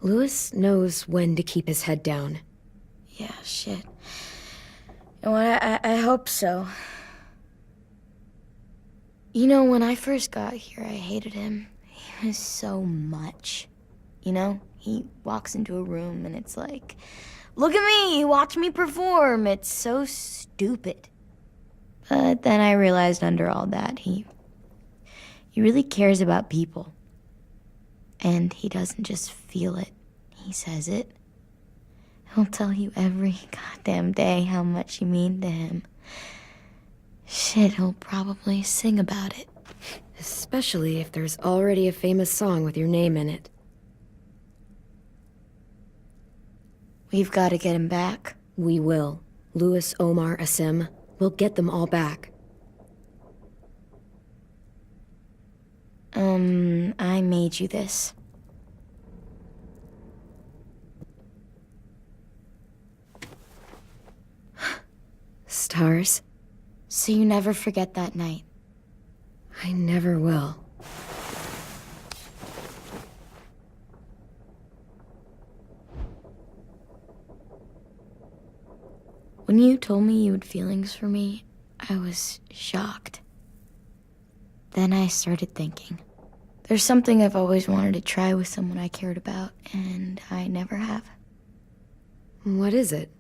Speaker 1: Louis knows when to keep his head down.
Speaker 3: Yeah, shit. You know what, I hope so. You know, when I first got here, I hated him. He was so much. You know, he walks into a room and it's like, look at me, watch me perform. It's so stupid. But then I realized under all that, he really cares about people. And he doesn't just feel it, he says it. He'll tell you every goddamn day how much you mean to him. Shit, he'll probably sing about it.
Speaker 1: Especially if there's already a famous song with your name in it.
Speaker 3: We've got to get him back.
Speaker 1: We will. Louis, Omar, Asim. We'll get them all back.
Speaker 3: I made you this.
Speaker 1: Stars?
Speaker 3: So you never forget that night.
Speaker 1: I never will.
Speaker 3: When you told me you had feelings for me, I was shocked. Then I started thinking. There's something I've always wanted to try with someone I cared about, and I never have.
Speaker 1: What is it?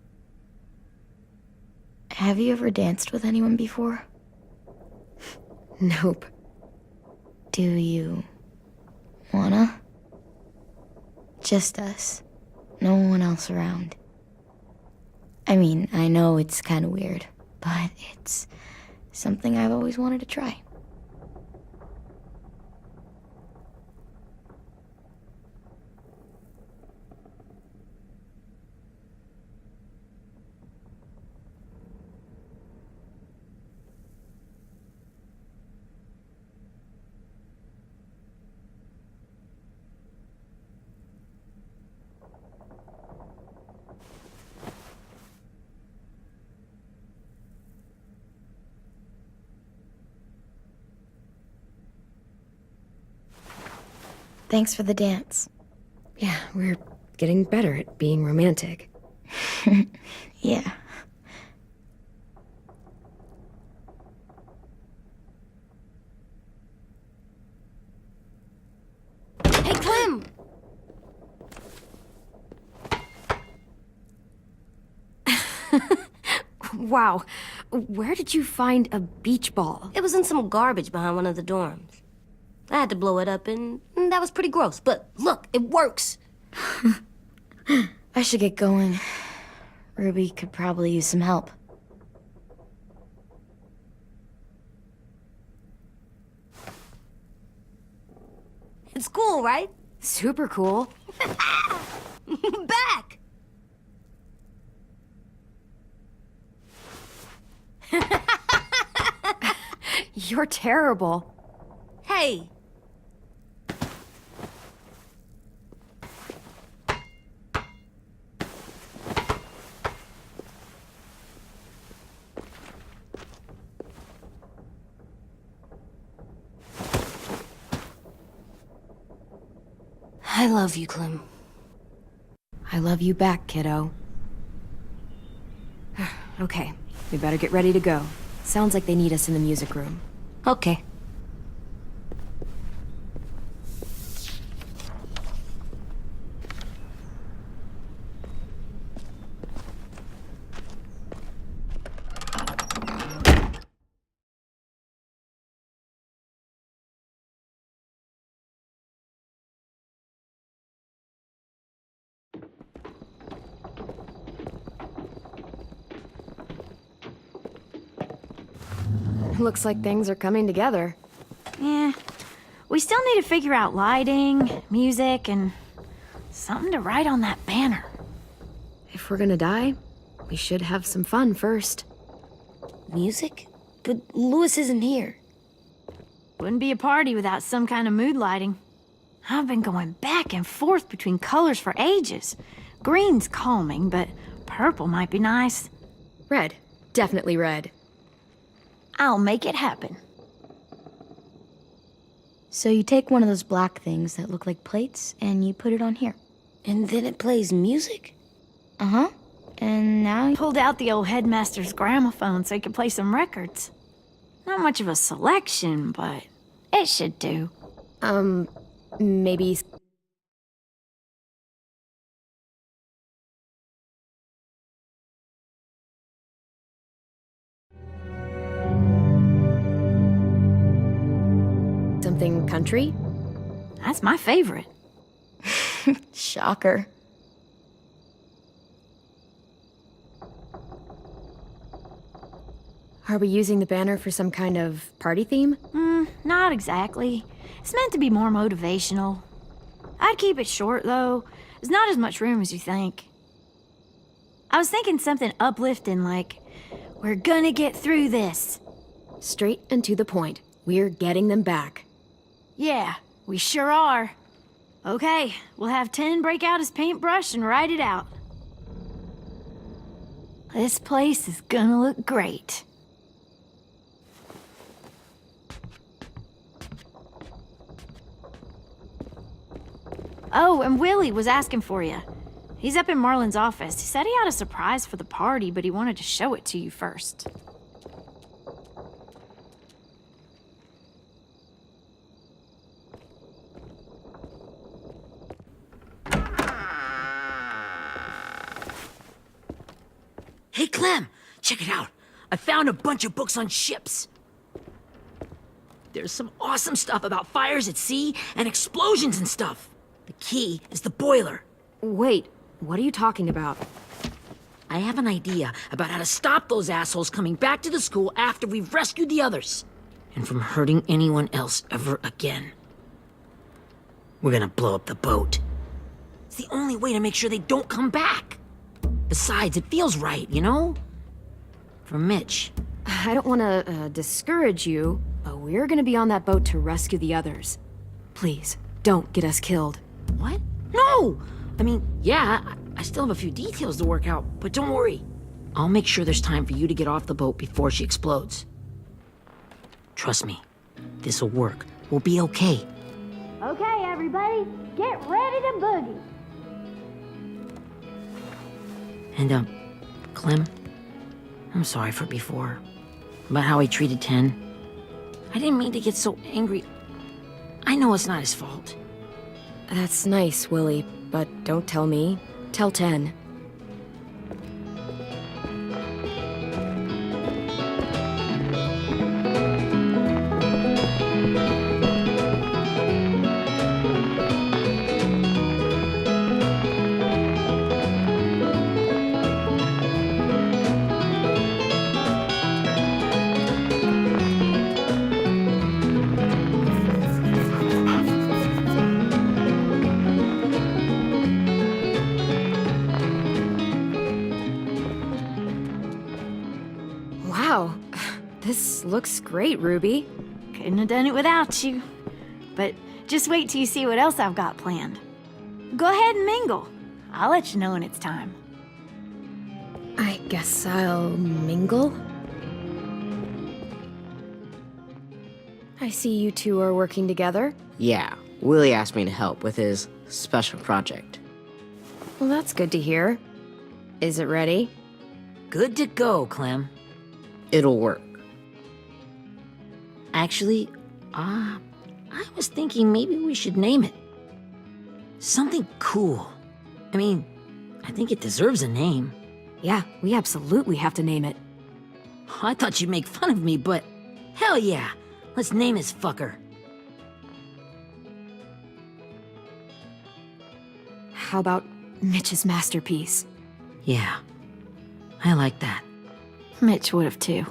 Speaker 3: Have you ever danced with anyone before?
Speaker 1: Nope.
Speaker 3: Do you wanna? Just us. No one else around. I mean, I know it's kind of weird, but it's something I've always wanted to try. Thanks for the dance.
Speaker 1: Yeah, we're getting better at being romantic.
Speaker 3: Yeah.
Speaker 4: Hey, Clem!
Speaker 1: Wow, where did you find a beach ball?
Speaker 4: It was in some garbage behind one of the dorms. I had to blow it up, and think that was pretty gross, but look, it works.
Speaker 3: I should get going. Ruby could probably use some help.
Speaker 4: It's cool, right?
Speaker 3: Super cool.
Speaker 4: Back!
Speaker 3: You're terrible.
Speaker 4: Hey! I love you, Clem.
Speaker 1: I love you back, kiddo. Okay, we better get ready to go. Sounds like they need us in the music room.
Speaker 4: Okay.
Speaker 1: Looks like things are coming together.
Speaker 9: Yeah. We still need to figure out lighting, music, and something to write on that banner.
Speaker 1: If we're gonna die, we should have some fun first.
Speaker 4: Music? But Louis isn't here.
Speaker 9: Wouldn't be a party without some kind of mood lighting. I've been going back and forth between colors for ages. Green's calming, but purple might be nice.
Speaker 1: Red. Definitely red.
Speaker 9: I'll make it happen.
Speaker 3: So you take one of those black things that look like plates and you put it on here.
Speaker 4: And then it plays music?
Speaker 3: Uh-huh. And now...
Speaker 9: Pulled out the old headmaster's gramophone so he could play some records. Not much of a selection, but it should do.
Speaker 1: Maybe... something country?
Speaker 9: That's my favorite.
Speaker 3: Shocker.
Speaker 1: Are we using the banner for some kind of party theme?
Speaker 9: Not exactly. It's meant to be more motivational. I'd keep it short, though. There's not as much room as you think. I was thinking something uplifting like, we're gonna get through this.
Speaker 1: Straight and to the point. We're getting them back.
Speaker 9: Yeah, we sure are. Okay, we'll have 10 break out his paintbrush and write it out. This place is gonna look great. Oh, and Willie was asking for you. He's up in Marlin's office. He said he had a surprise for the party, but he wanted to show it to you first.
Speaker 2: Hey, Clem, check it out. I found a bunch of books on ships. There's some awesome stuff about fires at sea and explosions and stuff. The key is the boiler.
Speaker 1: Wait, what are you talking about?
Speaker 2: I have an idea about how to stop those assholes coming back to the school after we've rescued the others. And from hurting anyone else ever again. We're gonna blow up the boat. It's the only way to make sure they don't come back. Besides, it feels right, you know? For Mitch.
Speaker 1: I don't want to discourage you, but we're gonna be on that boat to rescue the others. Please, don't get us killed.
Speaker 2: What? No! I mean, yeah, I still have a few details to work out, but don't worry. I'll make sure there's time for you to get off the boat before she explodes. Trust me, this'll work. We'll be okay.
Speaker 9: Okay, everybody, get ready to boogie.
Speaker 2: And, Clem, I'm sorry for before. About how he treated Ten. I didn't mean to get so angry. I know it's not his fault.
Speaker 1: That's nice, Willie, but don't tell me. Tell 10. This looks great, Ruby.
Speaker 9: Couldn't have done it without you. But just wait till you see what else I've got planned. Go ahead and mingle. I'll let you know when it's time.
Speaker 1: I guess I'll mingle? I see you two are working together.
Speaker 10: Yeah, Willie asked me to help with his special project.
Speaker 1: Well, that's good to hear. Is it ready?
Speaker 2: Good to go, Clem.
Speaker 10: It'll work.
Speaker 2: Actually, I was thinking maybe we should name it. Something cool. I mean, I think it deserves a name.
Speaker 1: Yeah, we absolutely have to name it.
Speaker 2: I thought you'd make fun of me, but hell yeah. Let's name this fucker.
Speaker 1: How about Mitch's masterpiece?
Speaker 2: Yeah, I like that.
Speaker 9: Mitch would have too.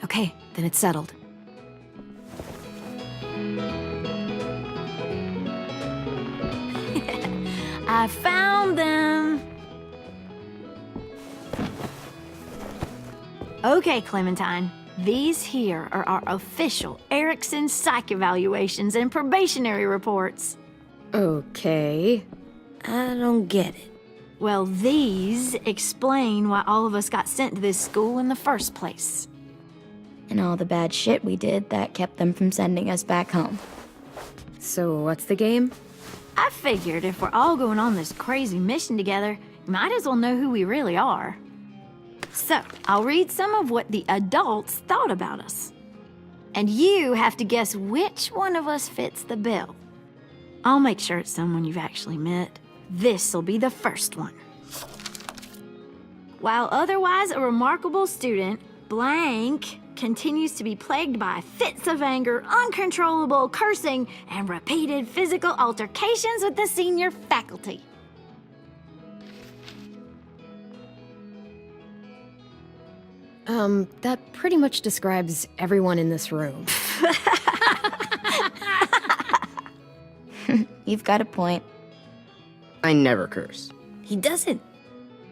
Speaker 1: Okay, then it's settled.
Speaker 9: I found them. Okay, Clementine. These here are our official Erickson psych evaluations and probationary reports.
Speaker 1: Okay.
Speaker 4: I don't get it.
Speaker 9: Well, these explain why all of us got sent to this school in the first place.
Speaker 3: And all the bad shit we did that kept them from sending us back home.
Speaker 1: So what's the game?
Speaker 9: I figured if we're all going on this crazy mission together, you might as well know who we really are. So, I'll read some of what the adults thought about us. And you have to guess which one of us fits the bill. I'll make sure it's someone you've actually met. This'll be the first one. While otherwise a remarkable student, blank continues to be plagued by fits of anger, uncontrollable cursing, and repeated physical altercations with the senior faculty.
Speaker 1: That pretty much describes everyone in this room.
Speaker 3: You've got a point.
Speaker 10: I never curse.
Speaker 4: He doesn't.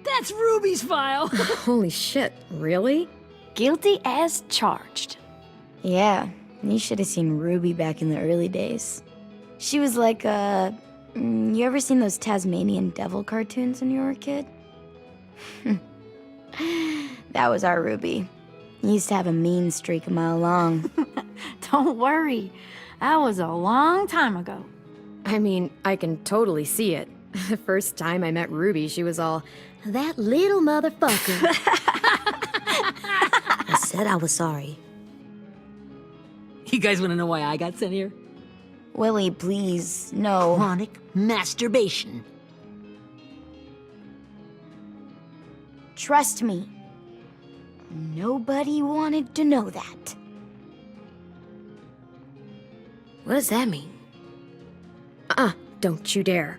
Speaker 2: That's Ruby's file.
Speaker 1: Holy shit, really?
Speaker 9: Guilty as charged.
Speaker 3: Yeah, you should have seen Ruby back in the early days. She was like, you ever seen those Tasmanian devil cartoons when you were a kid? That was our Ruby. He used to have a mean streak a mile long.
Speaker 9: Don't worry, that was a long time ago.
Speaker 1: I mean, I can totally see it. The first time I met Ruby, she was all, "That little motherfucker."
Speaker 4: I said I was sorry.
Speaker 2: You guys want to know why I got sent here?
Speaker 3: Willie, please, no.
Speaker 2: Chronic masturbation.
Speaker 3: Trust me. Nobody wanted to know that.
Speaker 4: What does that mean?
Speaker 1: Don't you dare.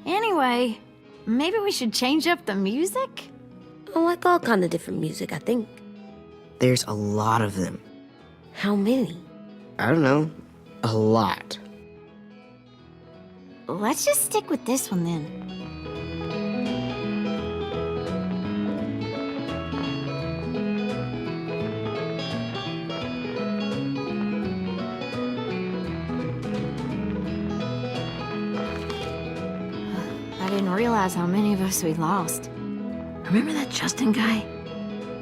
Speaker 9: Anyway, maybe we should change up the music?
Speaker 4: I like all kind of different music, I think.
Speaker 10: There's a lot of them.
Speaker 4: How many?
Speaker 10: I don't know. A lot.
Speaker 9: Let's just stick with this one then. I didn't realize how many of us we'd lost.
Speaker 2: Remember that Justin guy?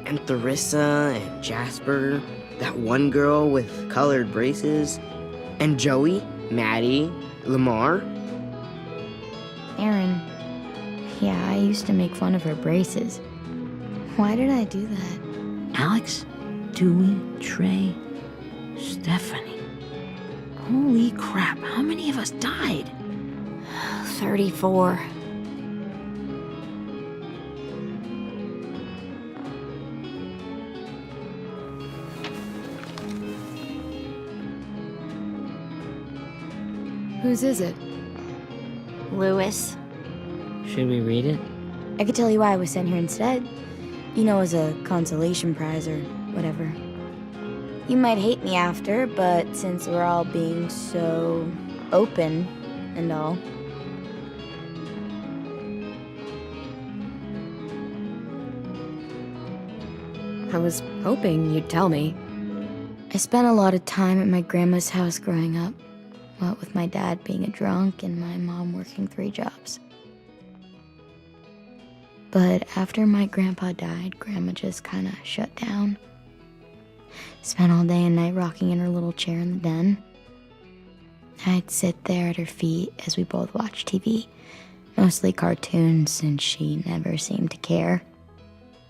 Speaker 10: And Theresa and Jasper. That one girl with colored braces. And Joey, Maddie, Lamar.
Speaker 3: Aaron. Yeah, I used to make fun of her braces. Why did I do that?
Speaker 2: Alex, Dewey, Trey, Stephanie. Holy crap, how many of us died?
Speaker 3: 34.
Speaker 1: Whose is it?
Speaker 9: Lewis.
Speaker 2: Should we read it?
Speaker 3: I could tell you why I was sent here instead. You know, as a consolation prize or whatever. You might hate me after, but since we're all being so open and all.
Speaker 1: I was hoping you'd tell me.
Speaker 3: I spent a lot of time at my grandma's house growing up, what with my dad being a drunk and my mom working 3 jobs. But after my grandpa died, Grandma just kinda shut down. Spent all day and night rocking in her little chair in the den. I'd sit there at her feet as we both watched TV, mostly cartoons since she never seemed to care.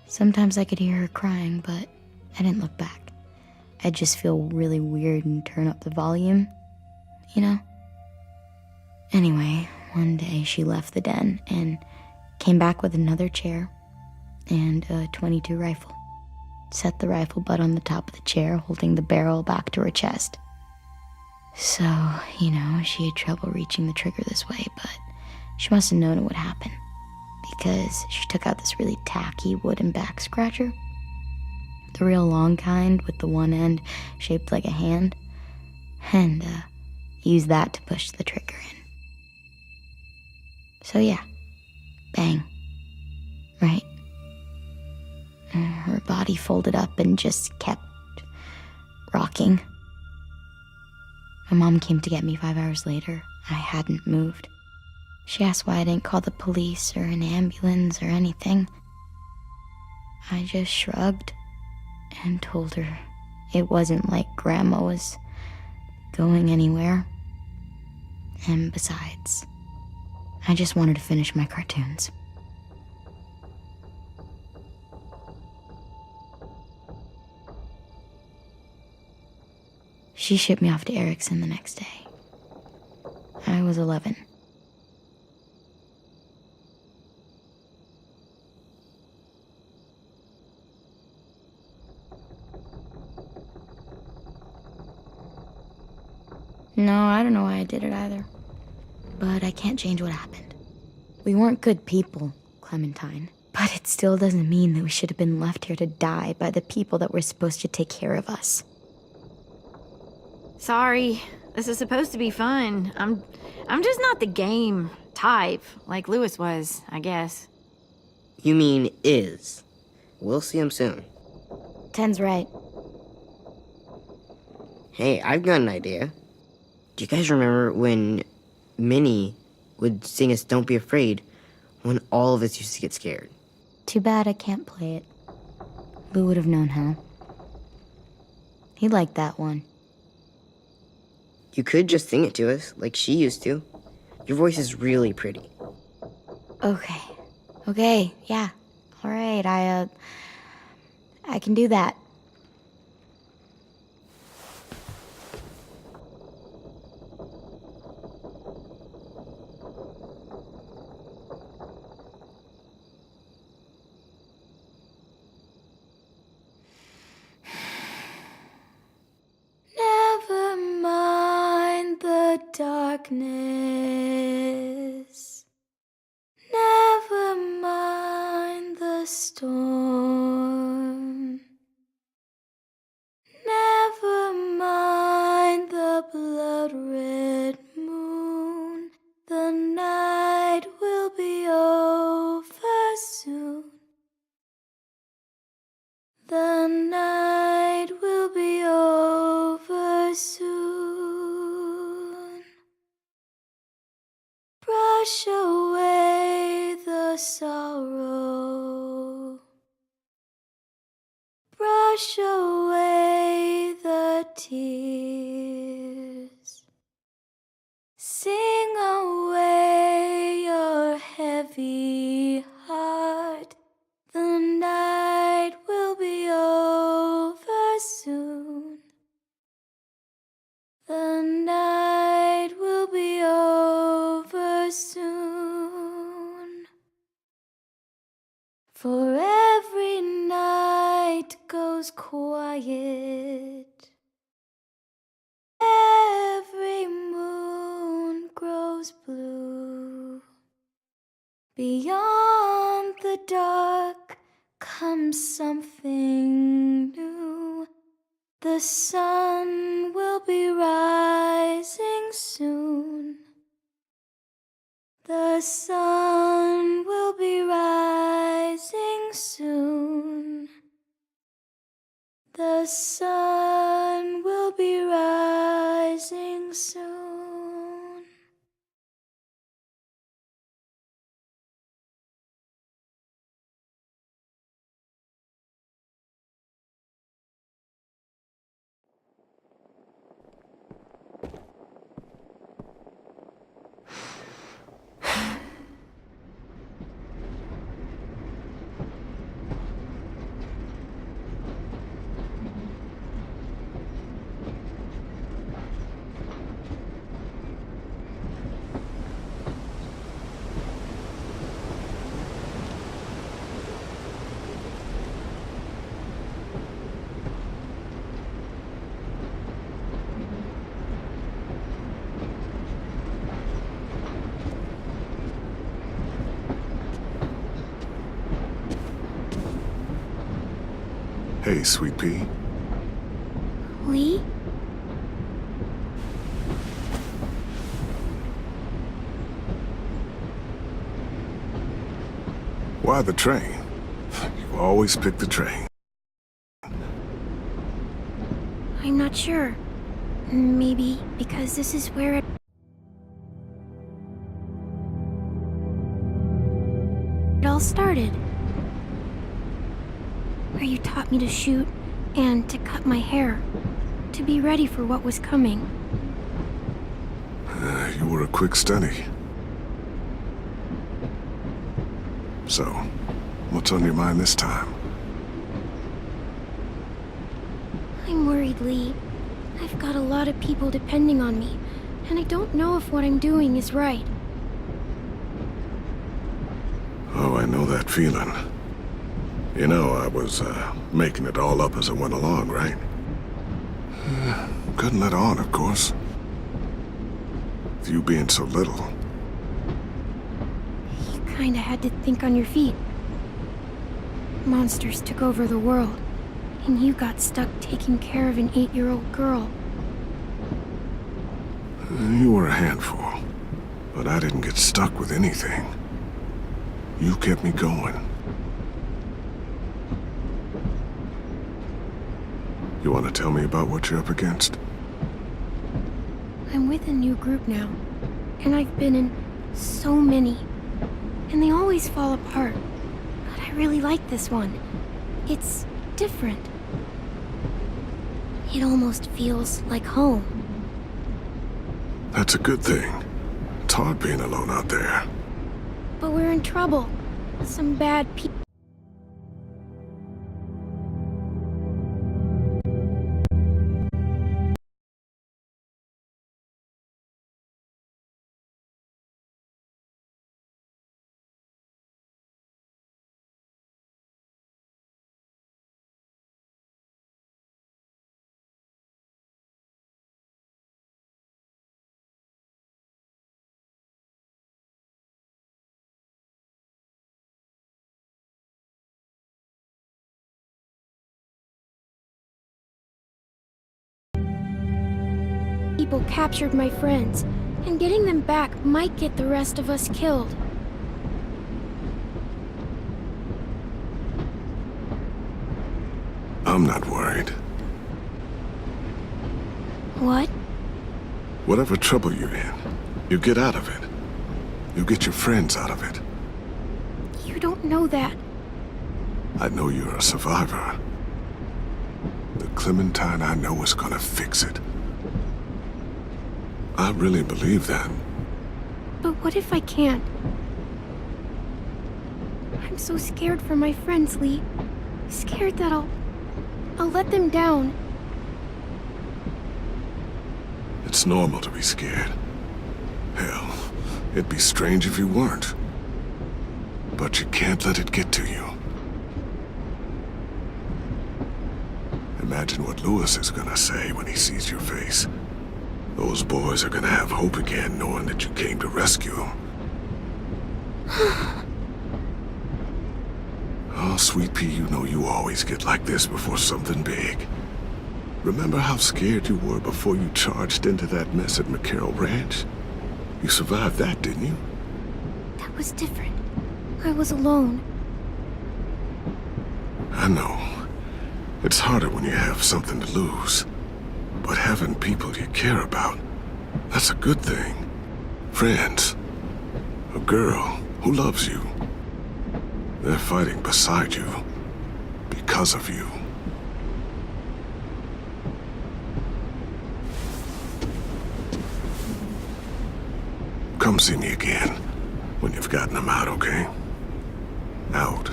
Speaker 3: Sometimes I could hear her crying, but I didn't look back. I'd just feel really weird and turn up the volume, you know? Anyway, one day she left the den and came back with another chair and a .22 rifle. Set the rifle butt on the top of the chair, holding the barrel back to her chest. So, she had trouble reaching the trigger this way, but she must have known it would happen, because she took out this really tacky wooden back scratcher. The real long kind with the one end shaped like a hand, and used that to push the trigger in. So yeah, bang, right? Her body folded up and just kept rocking. My mom came to get me 5 hours later. I hadn't moved. She asked why I didn't call the police or an ambulance or anything. I just shrugged and told her it wasn't like Grandma was going anywhere. And besides, I just wanted to finish my cartoons. She shipped me off to Erickson the next day. I was 11. No, I don't know why I did it either. But I can't change what happened. We weren't good people, Clementine. But it still doesn't mean that we should have been left here to die by the people that were supposed to take care of us.
Speaker 9: Sorry, this is supposed to be fun. I'm just not the game type, like Lewis was, I guess.
Speaker 10: You mean is. We'll see him soon.
Speaker 3: Ten's right.
Speaker 10: Hey, I've got an idea. Do you guys remember when Minnie would sing us Don't Be Afraid when all of us used to get scared?
Speaker 3: Too bad I can't play it. Lou would have known how. He liked that one.
Speaker 10: You could just sing it to us, like she used to. Your voice is really pretty.
Speaker 3: Okay, yeah. All right, I can do that. Never mind the darkness. Never mind the storm. Never mind the blood-red moon. The night will be over soon. The night will be over soon. Brush away the sorrow. Brush away the tears. Sing away your heavy heart. The night will be over soon. The night will be over soon. For every night goes quiet. Every moon grows blue. Beyond the dark comes something new. The sun will be rising soon. The sun will be rising soon. The sun will be rising soon.
Speaker 11: Hey, Sweet Pea.
Speaker 3: Lee?
Speaker 11: Why the train? You always pick the train.
Speaker 3: I'm not sure. Maybe because this is where it all started. Where you taught me to shoot and to cut my hair, to be ready for what was coming.
Speaker 11: You were a quick study. So, what's on your mind this time?
Speaker 3: I'm worried, Lee. I've got a lot of people depending on me, and I don't know if what I'm doing is right.
Speaker 11: Oh, I know that feeling. You know, I was, making it all up as I went along, right? Couldn't let on, of course. With you being so little.
Speaker 3: You kinda had to think on your feet. Monsters took over the world, and you got stuck taking care of an 8-year-old girl.
Speaker 11: You were a handful, but I didn't get stuck with anything. You kept me going. You want to tell me about what you're up against?
Speaker 3: I'm with a new group now, and I've been in so many, and they always fall apart. But I really like this one. It's different. It almost feels like home.
Speaker 11: That's a good thing. It's hard being alone out there.
Speaker 3: But we're in trouble. Some bad people. People captured my friends, and getting them back might get the rest of us killed.
Speaker 11: I'm not worried.
Speaker 3: What?
Speaker 11: Whatever trouble you're in, you get out of it. You get your friends out of it.
Speaker 3: You don't know that.
Speaker 11: I know you're a survivor. The Clementine I know is gonna fix it. I really believe that.
Speaker 3: But what if I can't? I'm so scared for my friends, Lee. Scared that I'll let them down.
Speaker 11: It's normal to be scared. Hell, it'd be strange if you weren't. But you can't let it get to you. Imagine what Lewis is gonna say when he sees your face. Those boys are gonna have hope again, knowing that you came to rescue them. Oh, Sweet Pea, you know you always get like this before something big. Remember how scared you were before you charged into that mess at McCarroll Ranch? You survived that, didn't you?
Speaker 3: That was different. I was alone.
Speaker 11: I know. It's harder when you have something to lose. But having people you care about, that's a good thing. Friends. A girl who loves you. They're fighting beside you. Because of you. Come see me again when you've gotten them out, okay? Out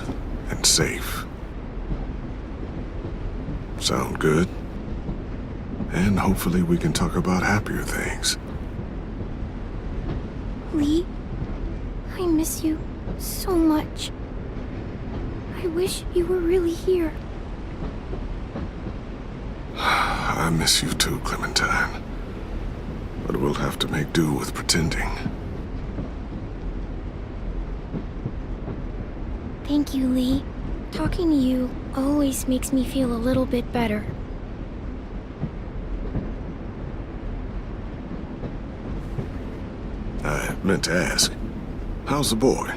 Speaker 11: and safe. Sound good? And hopefully we can talk about happier things.
Speaker 3: Lee, I miss you so much. I wish you were really here.
Speaker 11: I miss you too, Clementine. But we'll have to make do with pretending.
Speaker 3: Thank you, Lee. Talking to you always makes me feel a little bit better.
Speaker 11: I meant to ask, how's the boy?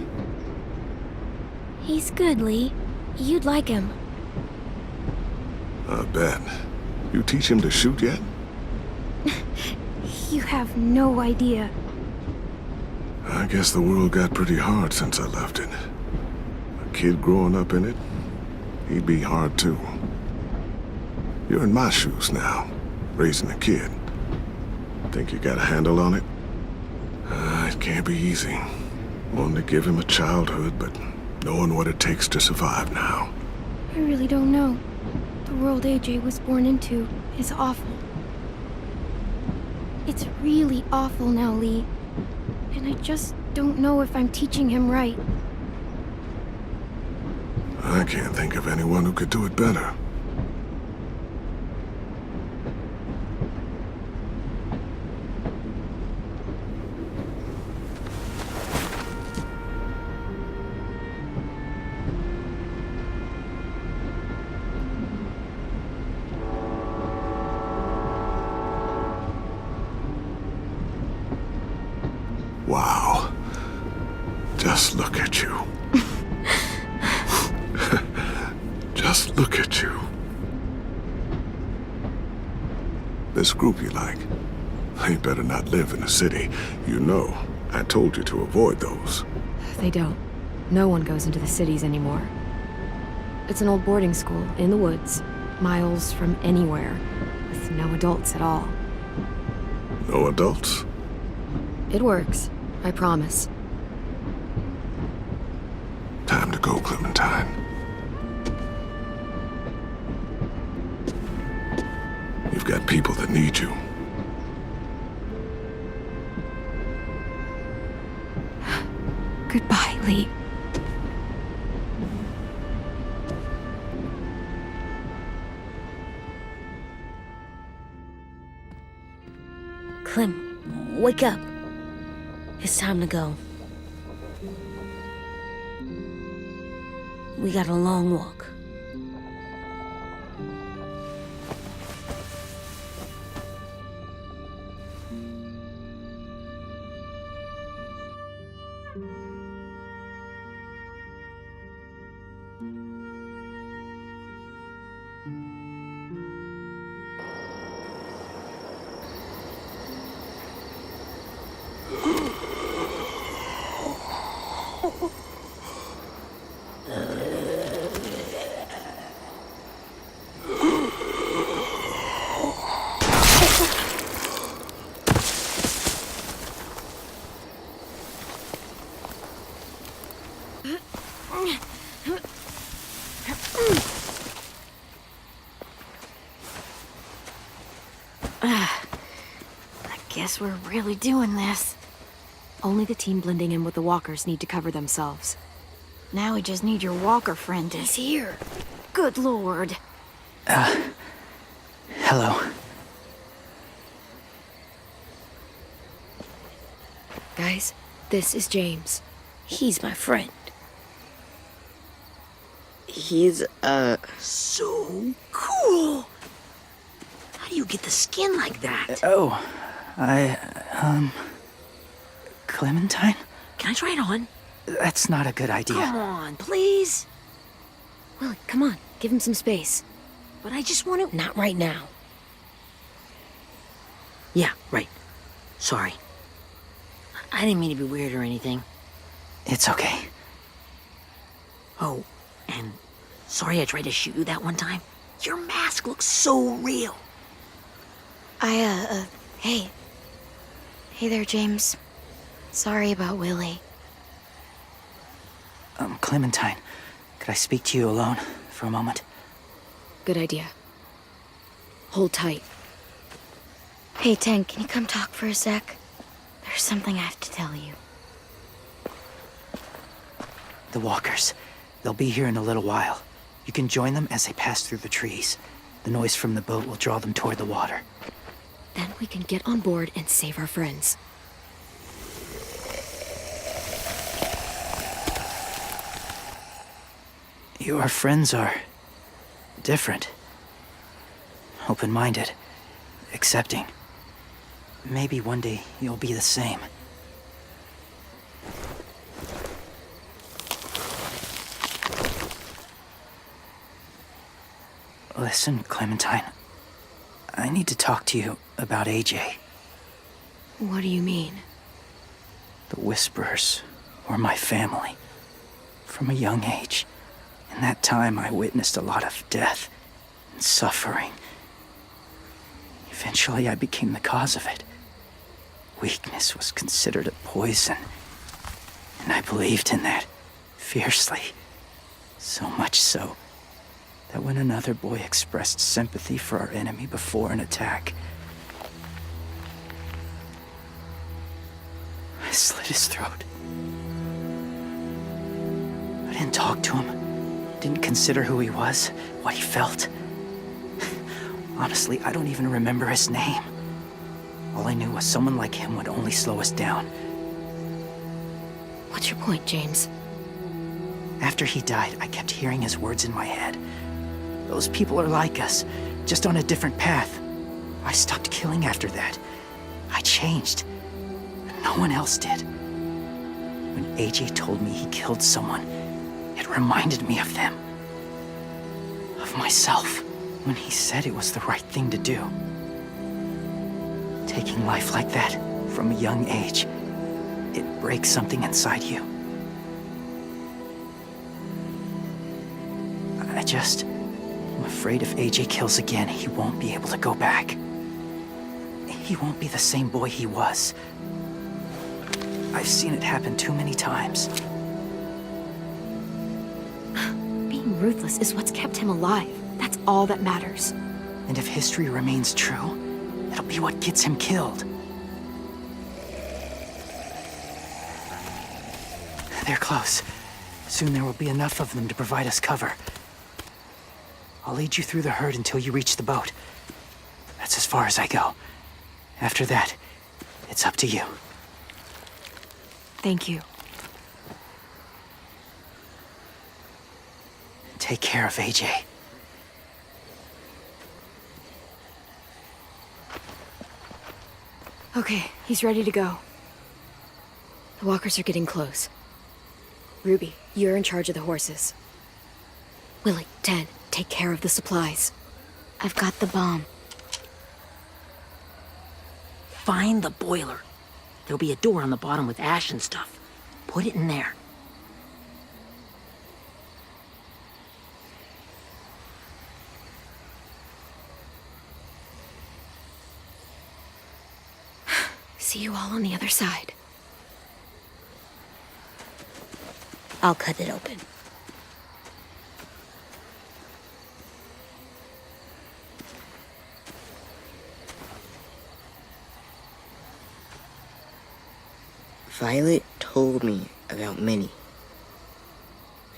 Speaker 3: He's good, Lee. You'd like him.
Speaker 11: I bet. You teach him to shoot yet?
Speaker 3: You have no idea.
Speaker 11: I guess the world got pretty hard since I left it. A kid growing up in it, he'd be hard too. You're in my shoes now, raising a kid. Think you got a handle on it? It can't be easy. Wanting to give him a childhood, but knowing what it takes to survive now.
Speaker 3: I really don't know. The world AJ was born into is awful. It's really awful now, Lee. And I just don't know if I'm teaching him right.
Speaker 11: I can't think of anyone who could do it better. Wow. Just look at you. Just look at you. This group you like, they better not live in the city. You know, I told you to avoid those.
Speaker 1: They don't. No one goes into the cities anymore. It's an old boarding school in the woods, miles from anywhere, with no adults at all.
Speaker 11: No adults?
Speaker 1: It works, I promise.
Speaker 11: Time to go, Clementine. You've got people that need you.
Speaker 1: Goodbye, Lee.
Speaker 4: Clem, wake up. It's time to go. We got a long walk.
Speaker 9: Guess we're really doing this.
Speaker 1: Only the team blending in with the walkers need to cover themselves.
Speaker 9: Now we just need your walker friend to...
Speaker 3: He's here.
Speaker 9: Good lord.
Speaker 7: Hello.
Speaker 1: Guys, this is James.
Speaker 4: He's my friend.
Speaker 10: He's, so cool. How do you get the skin like that?
Speaker 7: Oh, Clementine?
Speaker 2: Can I try it on?
Speaker 7: That's not a good idea.
Speaker 2: Come on, please.
Speaker 1: Willie, come on, give him some space.
Speaker 2: but I just want to...
Speaker 4: Not right now.
Speaker 2: Yeah, right. Sorry. I didn't mean to be weird or anything.
Speaker 7: It's okay.
Speaker 2: Oh, and sorry I tried to shoot you that one time. Your mask looks so real.
Speaker 3: Hey. Hey there, James. Sorry about Willie.
Speaker 7: Clementine, could I speak to you alone for a moment?
Speaker 1: Good idea. Hold tight.
Speaker 3: Hey, Tank, can you come talk for a sec? There's something I have to tell you.
Speaker 7: The walkers. They'll be here in a little while. You can join them as they pass through the trees. The noise from the boat will draw them toward the water.
Speaker 1: Then we can get on board and save our friends.
Speaker 7: Your friends are different. Open-minded. Accepting. Maybe one day you'll be the same. Listen, Clementine. I need to talk to you about AJ.
Speaker 1: What do you mean?
Speaker 7: The Whisperers were my family. From a young age. In that time, I witnessed a lot of death and suffering. Eventually, I became the cause of it. Weakness was considered a poison. And I believed in that, fiercely. So much so, that when another boy expressed sympathy for our enemy before an attack, I slit his throat. I didn't talk to him. Didn't consider who he was, what he felt. Honestly, I don't even remember his name. All I knew was someone like him would only slow us down.
Speaker 1: What's your point, James?
Speaker 7: After he died, I kept hearing his words in my head. Those people are like us, just on a different path. I stopped killing after that. I changed. But no one else did. When AJ told me he killed someone, it reminded me of them. Of myself. When he said it was the right thing to do. Taking life like that, from a young age, it breaks something inside you. I'm afraid if AJ kills again, he won't be able to go back. He won't be the same boy he was. I've seen it happen too many times.
Speaker 1: Being ruthless is what's kept him alive. That's all that matters.
Speaker 7: And if history remains true, it'll be what gets him killed. They're close. Soon there will be enough of them to provide us cover. I'll lead you through the herd until you reach the boat. That's as far as I go. After that, it's up to you.
Speaker 1: Thank you.
Speaker 7: Take care of AJ.
Speaker 1: Okay, he's ready to go. The walkers are getting close. Ruby, you're in charge of the horses. Willie, Ted, take care of the supplies.
Speaker 3: I've got the bomb.
Speaker 2: Find the boiler. There'll be a door on the bottom with ash and stuff. Put it in there.
Speaker 1: See you all on the other side.
Speaker 4: I'll cut it open.
Speaker 10: Violet told me about Minnie.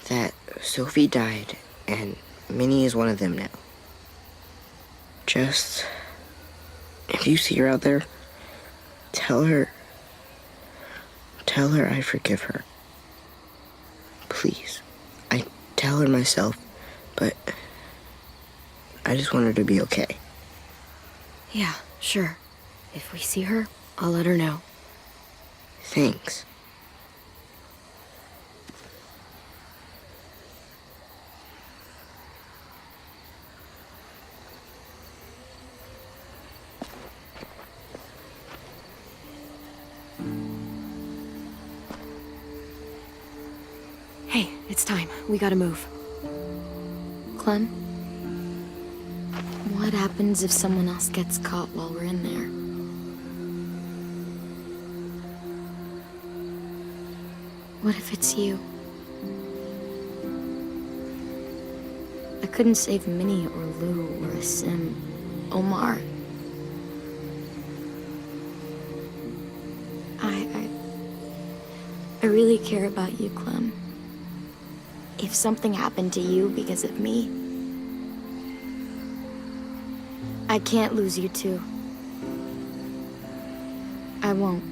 Speaker 10: That Sophie died, and Minnie is one of them now. Just, if you see her out there, tell her I forgive her. Please. I tell her myself, but I just want her to be okay.
Speaker 1: Yeah, sure. If we see her, I'll let her know.
Speaker 10: Thanks.
Speaker 1: It's time. We gotta move.
Speaker 3: Clem? What happens if someone else gets caught while we're in there? What if it's you? I couldn't save Minnie or Lou or Asim, Omar. I really care about you, Clem. If something happened to you because of me, I can't lose you too. I won't.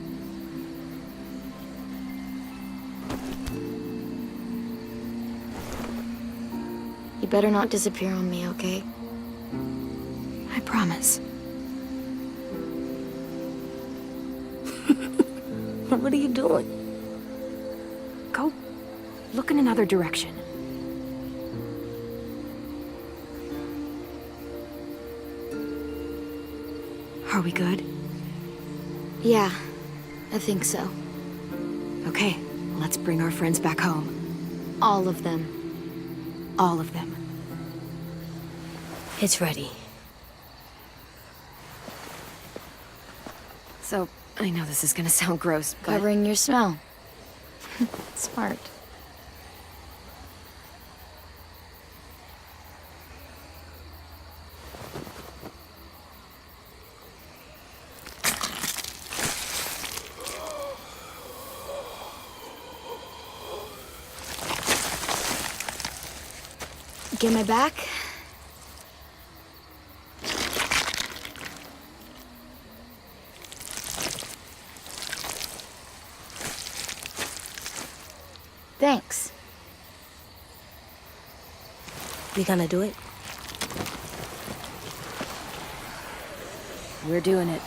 Speaker 3: You better not disappear on me, okay?
Speaker 1: I promise.
Speaker 4: What are you doing?
Speaker 1: Go look in another direction. Are we good?
Speaker 3: Yeah, I think so.
Speaker 1: Okay, let's bring our friends back home.
Speaker 3: All of them.
Speaker 1: All of them.
Speaker 4: It's ready.
Speaker 1: So, I know this is gonna sound gross, but...
Speaker 3: Covering your smell. Smart. Get my back? Thanks.
Speaker 4: We gonna do it?
Speaker 1: We're doing it.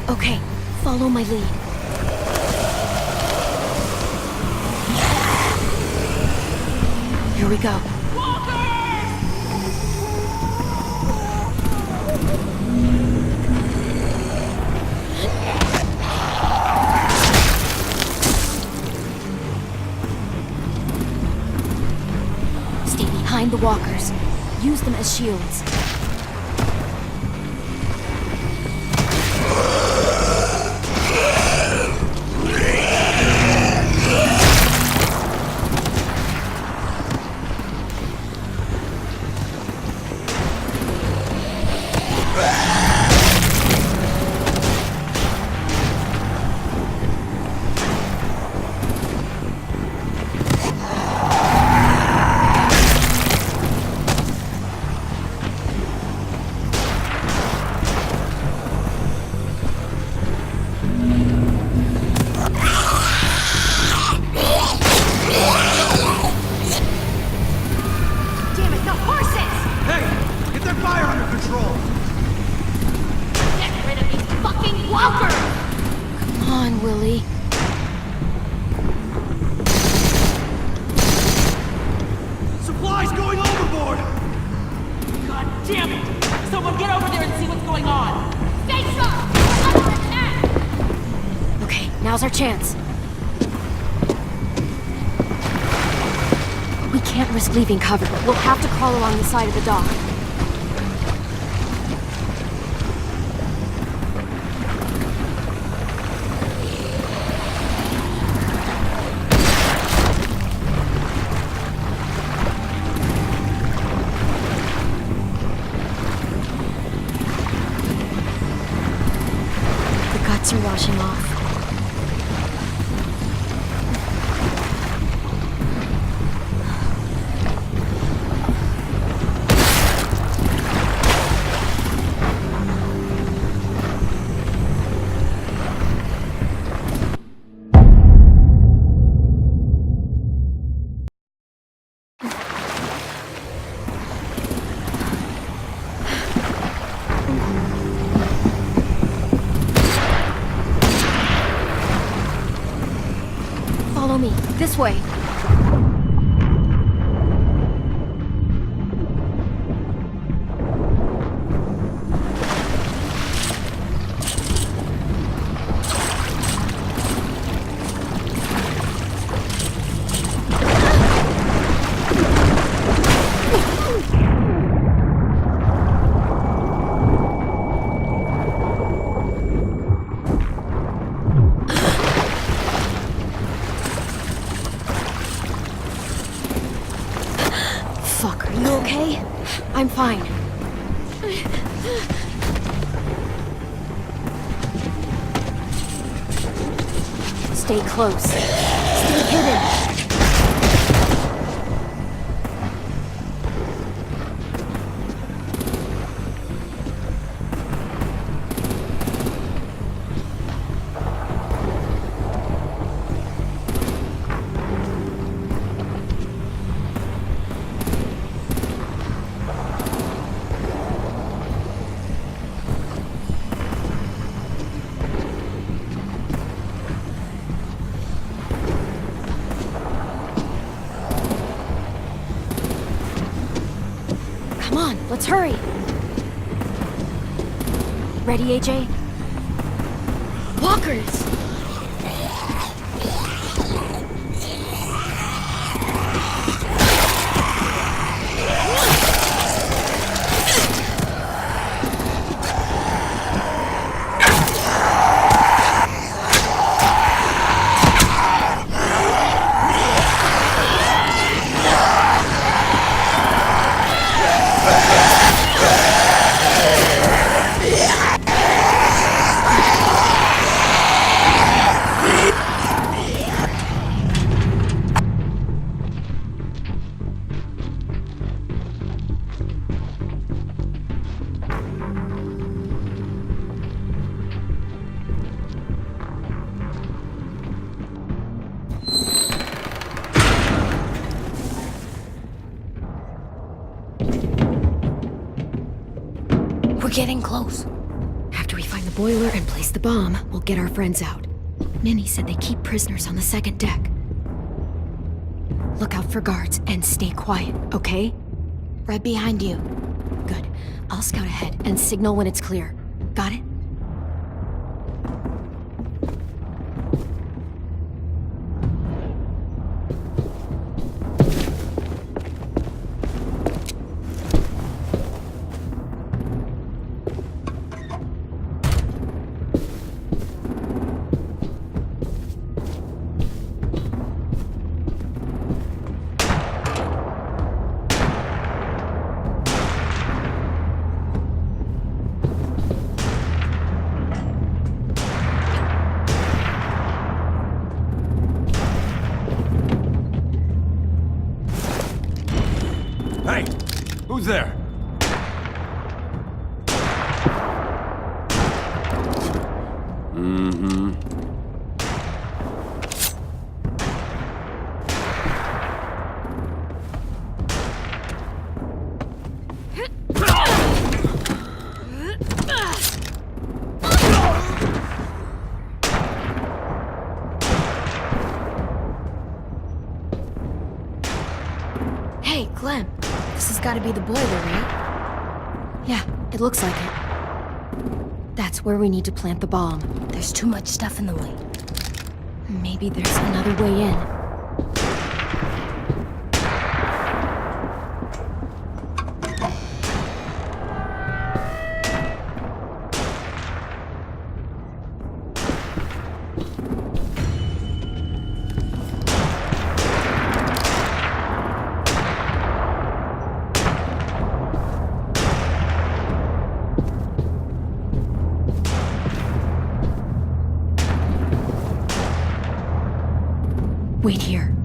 Speaker 3: Okay, follow my lead.
Speaker 1: Here we go.
Speaker 3: Stay behind the walkers. Use them as shields.
Speaker 1: Now's our chance. We can't risk leaving cover. We'll have to crawl along the side of the dock. The guts are washing off. Follow me. This way. okay? I'm fine. Stay close. Stay hidden. Come on, let's hurry. Ready, AJ? Walkers! We're getting close. After we find the boiler and place the bomb, we'll get our friends out. Ninny said they keep prisoners on the second deck. Look out for guards and stay quiet, okay?
Speaker 3: Right behind you.
Speaker 1: Good. I'll scout ahead and signal when it's clear. Got it?
Speaker 12: Hey! Who's there? Mm-hmm.
Speaker 1: Hey, Clem. This has got to be the boiler, right? Yeah, it looks like it. That's where we need to plant the bomb.
Speaker 4: There's too much stuff in the way.
Speaker 1: Maybe there's another way in. Wait here.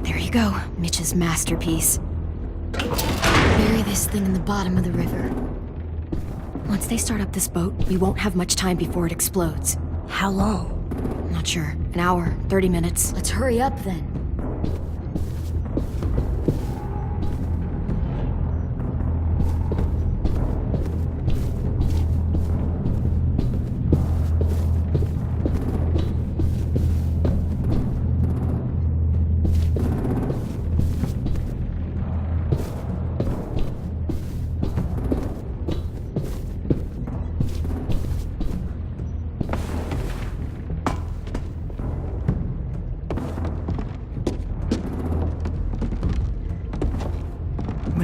Speaker 1: There you go, Mitch's masterpiece. Bury this thing in the bottom of the river. Once they start up this boat, we won't have much time before it explodes.
Speaker 4: How long?
Speaker 1: Not sure. An hour, 30 minutes.
Speaker 3: Let's hurry up then.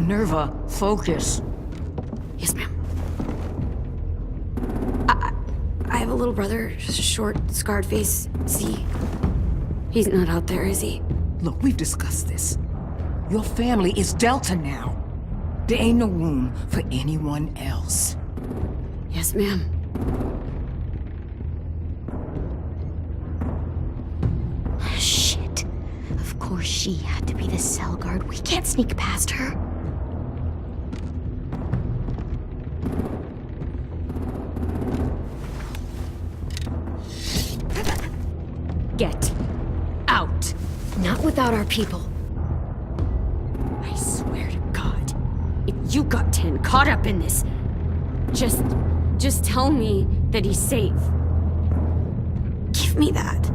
Speaker 2: Minerva, focus.
Speaker 1: Yes, ma'am. I have a little brother, short, scarred face. He's not out there, is he?
Speaker 2: Look, we've discussed this. Your family is Delta now. There ain't no room for anyone else.
Speaker 1: Yes, ma'am.
Speaker 3: Shit. Of course she had to be the cell guard. We can't sneak past her.
Speaker 1: Get out. Not without our people. I swear to God, if you got 10 caught up in this, just tell me that he's safe. Give me that.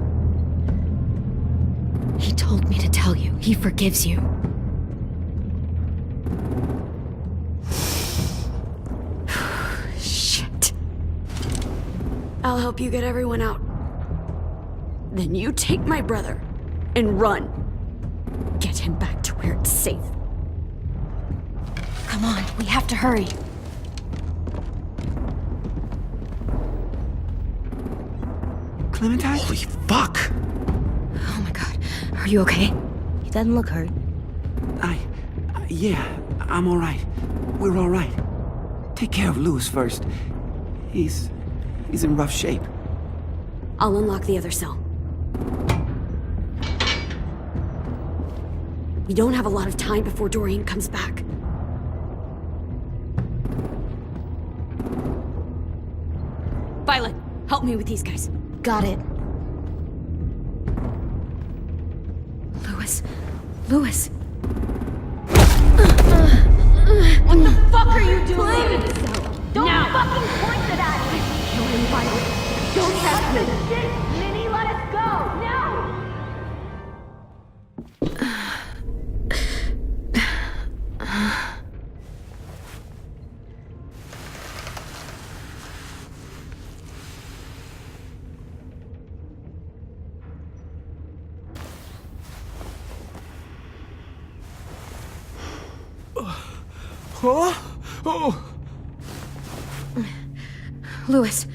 Speaker 1: He told me to tell you. He forgives you. Shit. I'll help you get everyone out. Then you take my brother and run. Get him back to where it's safe.
Speaker 3: Come on, we have to hurry.
Speaker 10: Clementine?
Speaker 11: Holy fuck!
Speaker 1: Oh my God. Are you okay?
Speaker 4: He doesn't look hurt.
Speaker 13: Yeah, I'm alright. We're alright. Take care of Louis first. He's in rough shape.
Speaker 1: I'll unlock the other cell. We don't have a lot of time before Doreen comes back. Violet, help me with these guys.
Speaker 3: Got it.
Speaker 1: Louis.
Speaker 9: What the fuck are you doing? Don't fucking point it at me!
Speaker 1: Kill him, Violet. Don't test me.
Speaker 9: Minnie, let us go! Now!
Speaker 13: Huh? Oh!
Speaker 1: Louis.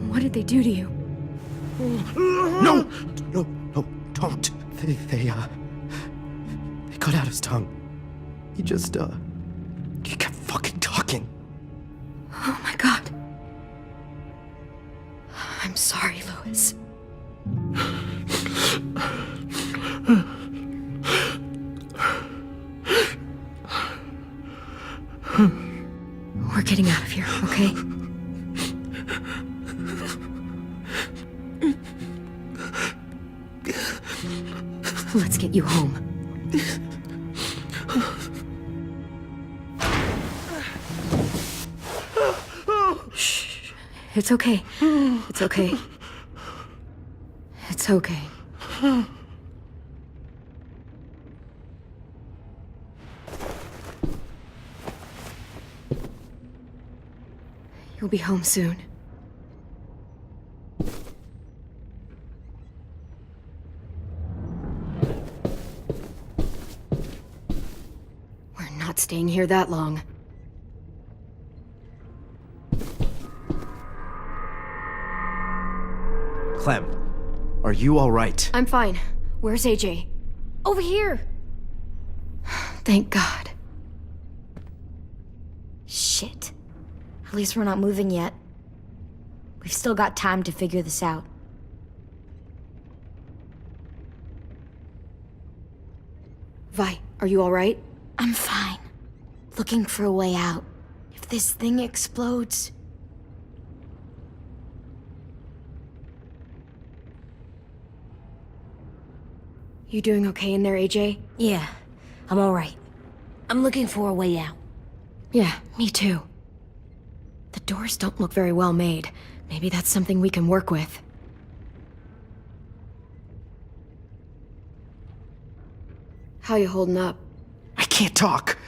Speaker 1: What did they do to you?
Speaker 11: No!
Speaker 13: No, don't. They cut out his tongue. He kept fucking talking.
Speaker 1: Oh my God. I'm sorry, Louis. We're getting out of here, okay? Let's get you home. Shh. It's okay. It's okay. It's okay. You'll be home soon. We're not staying here that long.
Speaker 7: Clem, are you all right?
Speaker 1: I'm fine. Where's AJ?
Speaker 3: Over here!
Speaker 1: Thank God.
Speaker 3: Shit. At least we're not moving yet. We've still got time to figure this out.
Speaker 1: Vi, are you all right?
Speaker 3: I'm fine. Looking for a way out. If this thing explodes...
Speaker 1: You doing okay in there, AJ?
Speaker 4: Yeah, I'm alright. I'm looking for a way out.
Speaker 1: Yeah, me too. The doors don't look very well made. Maybe that's something we can work with. How you holding up?
Speaker 13: I can't talk.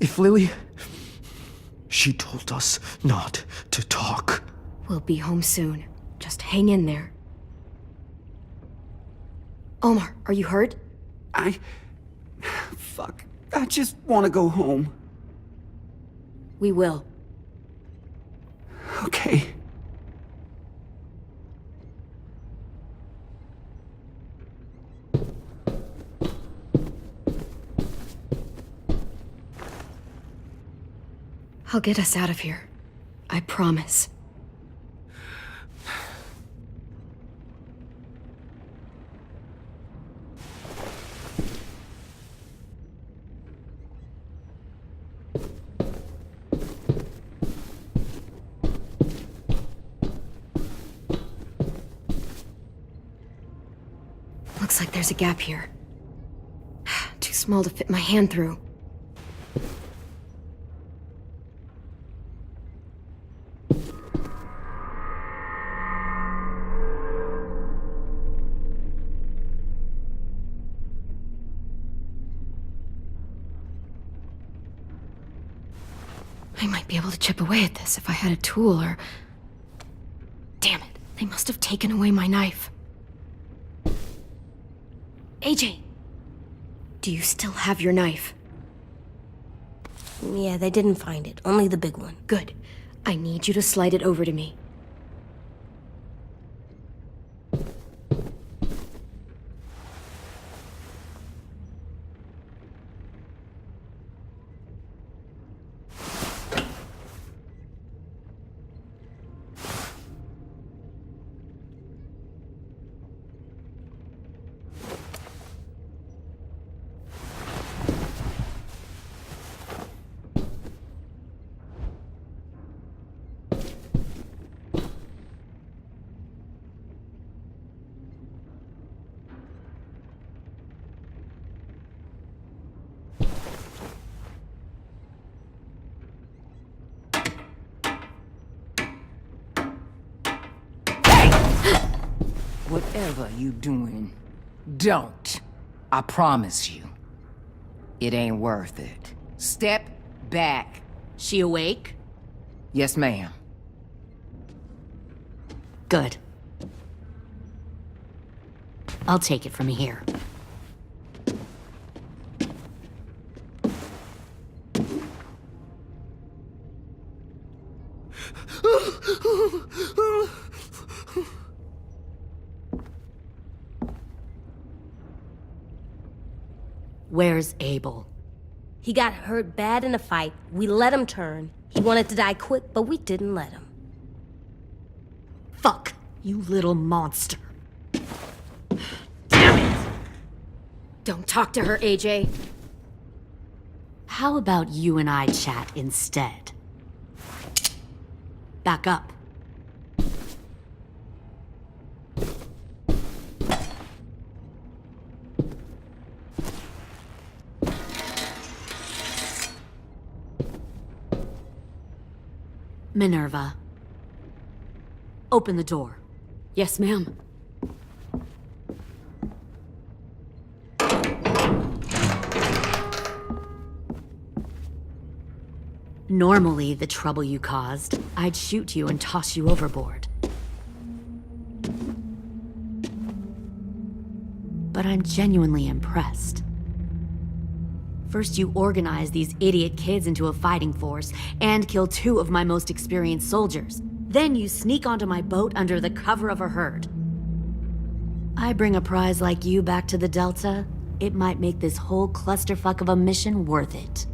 Speaker 13: If Lily... She told us not to talk.
Speaker 1: We'll be home soon. Just hang in there. Omar, are you hurt?
Speaker 13: Fuck. I just want to go home.
Speaker 1: We will.
Speaker 13: Okay.
Speaker 1: I'll get us out of here. I promise. Looks like there's a gap here. Too small to fit my hand through. I might be able to chip away at this if I had a tool or... Damn it, they must have taken away my knife. AJ! Do you still have your knife?
Speaker 4: Yeah, they didn't find it. Only the big one.
Speaker 1: Good. I need you to slide it over to me.
Speaker 14: Whatever you doing, don't. I promise you. It ain't worth it. Step back.
Speaker 8: She awake?
Speaker 14: Yes, ma'am.
Speaker 8: Good. I'll take it from here. Where's Abel?
Speaker 4: He got hurt bad in a fight. We let him turn. He wanted to die quick, but we didn't let him.
Speaker 8: Fuck, you little monster.
Speaker 1: Don't talk to her, AJ.
Speaker 8: How about you and I chat instead? Back up. Minerva. Open the door.
Speaker 1: Yes, ma'am.
Speaker 8: Normally, the trouble you caused, I'd shoot you and toss you overboard. But I'm genuinely impressed. First, you organize these idiot kids into a fighting force and kill 2 of my most experienced soldiers. Then you sneak onto my boat under the cover of a herd. I bring a prize like you back to the Delta, it might make this whole clusterfuck of a mission worth it.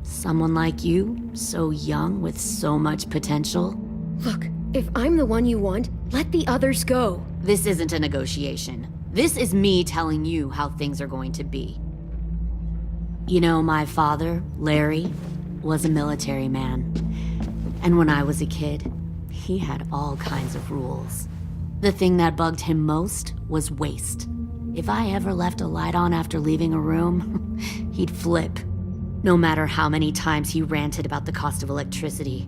Speaker 8: Someone like you, so young with so much potential.
Speaker 1: Look, if I'm the one you want, let the others go.
Speaker 8: This isn't a negotiation. This is me telling you how things are going to be. You know, my father, Larry, was a military man. And when I was a kid, he had all kinds of rules. The thing that bugged him most was waste. If I ever left a light on after leaving a room, he'd flip. No matter how many times he ranted about the cost of electricity,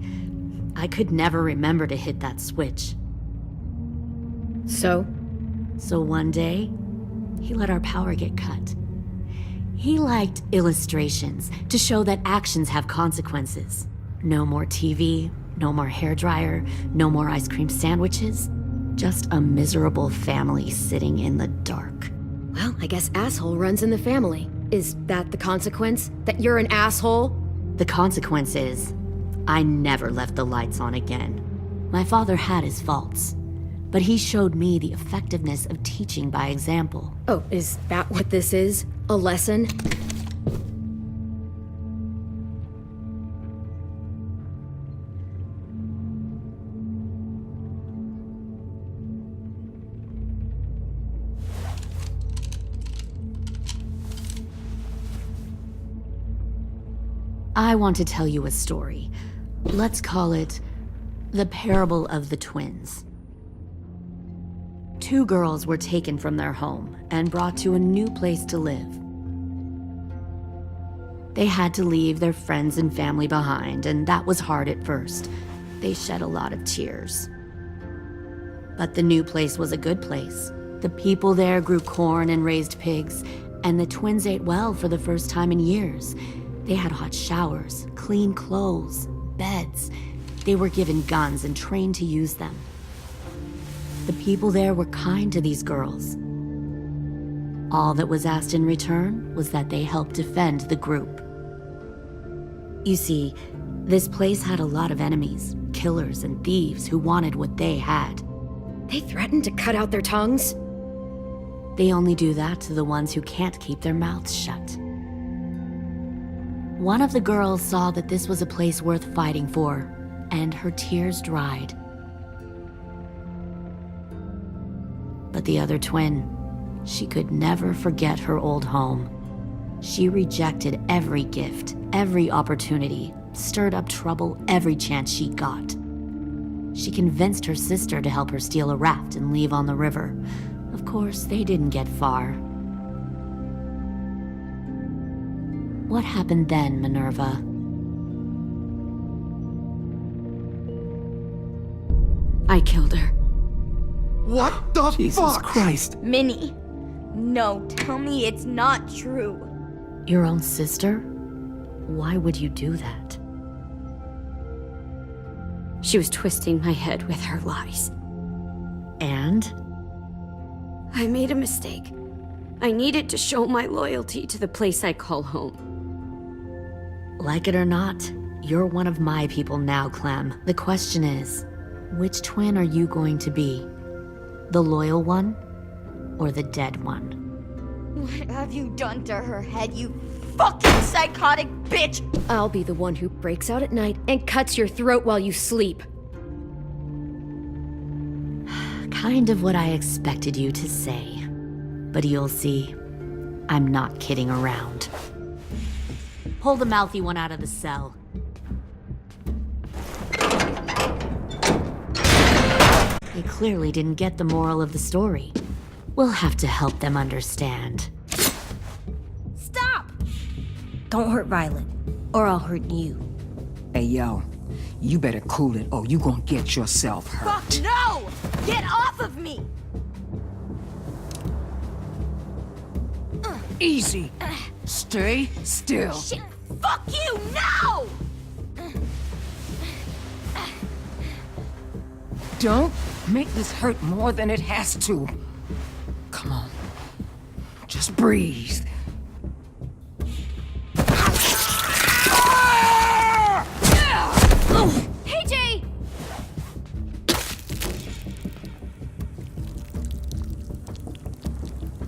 Speaker 8: I could never remember to hit that switch.
Speaker 1: So?
Speaker 8: So one day, he let our power get cut. He liked illustrations to show that actions have consequences. No more TV, no more hairdryer, no more ice cream sandwiches. Just a miserable family sitting in the dark.
Speaker 1: Well, I guess asshole runs in the family. Is that the consequence? That you're an asshole?
Speaker 8: The consequence is, I never left the lights on again. My father had his faults, but he showed me the effectiveness of teaching by example.
Speaker 1: Oh, is that what this is? A lesson?
Speaker 8: I want to tell you a story. Let's call it the parable of the twins. Two girls were taken from their home and brought to a new place to live. They had to leave their friends and family behind, and that was hard at first. They shed a lot of tears. But the new place was a good place. The people there grew corn and raised pigs, and the twins ate well for the first time in years. They had hot showers, clean clothes, beds. They were given guns and trained to use them. The people there were kind to these girls. All that was asked in return was that they help defend the group. You see, this place had a lot of enemies, killers and thieves who wanted what they had.
Speaker 1: They threatened to cut out their tongues?
Speaker 8: They only do that to the ones who can't keep their mouths shut. One of the girls saw that this was a place worth fighting for, and her tears dried. But the other twin, she could never forget her old home. She rejected every gift, every opportunity, stirred up trouble every chance she got. She convinced her sister to help her steal a raft and leave on the river. Of course, they didn't get far. What happened then, Minerva?
Speaker 1: I killed her.
Speaker 13: What the Jesus fuck? Christ.
Speaker 3: Minnie, no, tell me it's not true.
Speaker 8: Your own sister? Why would you do that?
Speaker 1: She was twisting my head with her lies.
Speaker 8: And?
Speaker 1: I made a mistake. I needed to show my loyalty to the place I call home.
Speaker 8: Like it or not, you're one of my people now, Clem. The question is, which twin are you going to be? The loyal one, or the dead one?
Speaker 3: What have you done to her head, you fucking psychotic bitch?
Speaker 1: I'll be the one who breaks out at night and cuts your throat while you sleep.
Speaker 8: Kind of what I expected you to say. But you'll see, I'm not kidding around. Pull the mouthy one out of the cell. They clearly didn't get the moral of the story. We'll have to help them understand.
Speaker 4: Stop! Don't hurt Violet, or I'll hurt you.
Speaker 14: Hey, yo, you better cool it or you gonna get yourself hurt.
Speaker 4: Fuck no! Get off of me!
Speaker 14: Easy. Stay still.
Speaker 4: Shit! Fuck you! No!
Speaker 14: Don't make this hurt more than it has to. Come on. Just breathe.
Speaker 3: Hey, Jay!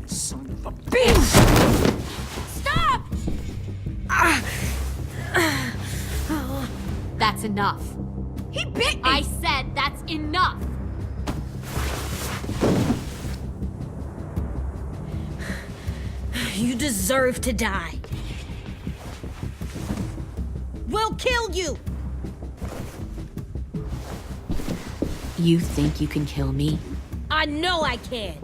Speaker 14: Son of a bitch!
Speaker 3: Stop!
Speaker 8: That's enough.
Speaker 3: He bit me!
Speaker 8: I said that's enough!
Speaker 4: You deserve to die. We'll kill you!
Speaker 8: You think you can kill me?
Speaker 4: I know I can.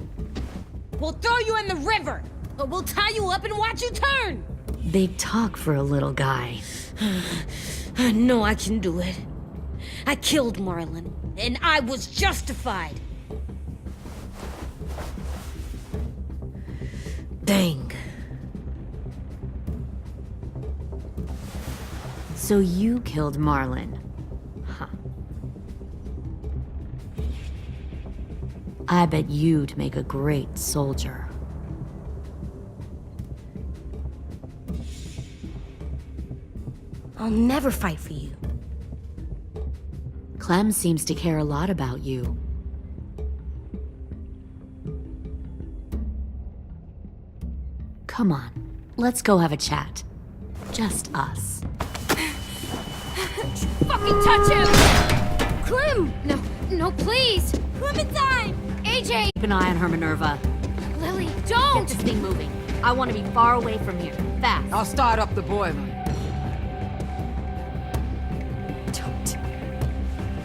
Speaker 4: We'll throw you in the river, or we'll tie you up and watch you turn.
Speaker 8: Big talk for a little guy.
Speaker 4: I know I can do it. I killed Marlon, and I was justified. Dang.
Speaker 8: So you killed Marlon. Huh. I bet you'd make a great soldier.
Speaker 4: I'll never fight for you.
Speaker 8: Clem seems to care a lot about you. Come on, let's go have a chat. Just us.
Speaker 1: Fucking touch him!
Speaker 4: Clem!
Speaker 1: No, please!
Speaker 4: Clementine!
Speaker 1: AJ!
Speaker 8: Keep an eye on her, Minerva.
Speaker 1: Lily,
Speaker 8: Get
Speaker 1: don't!
Speaker 8: this thing moving. I want to be far away from here. Fast.
Speaker 14: I'll start up the boiler.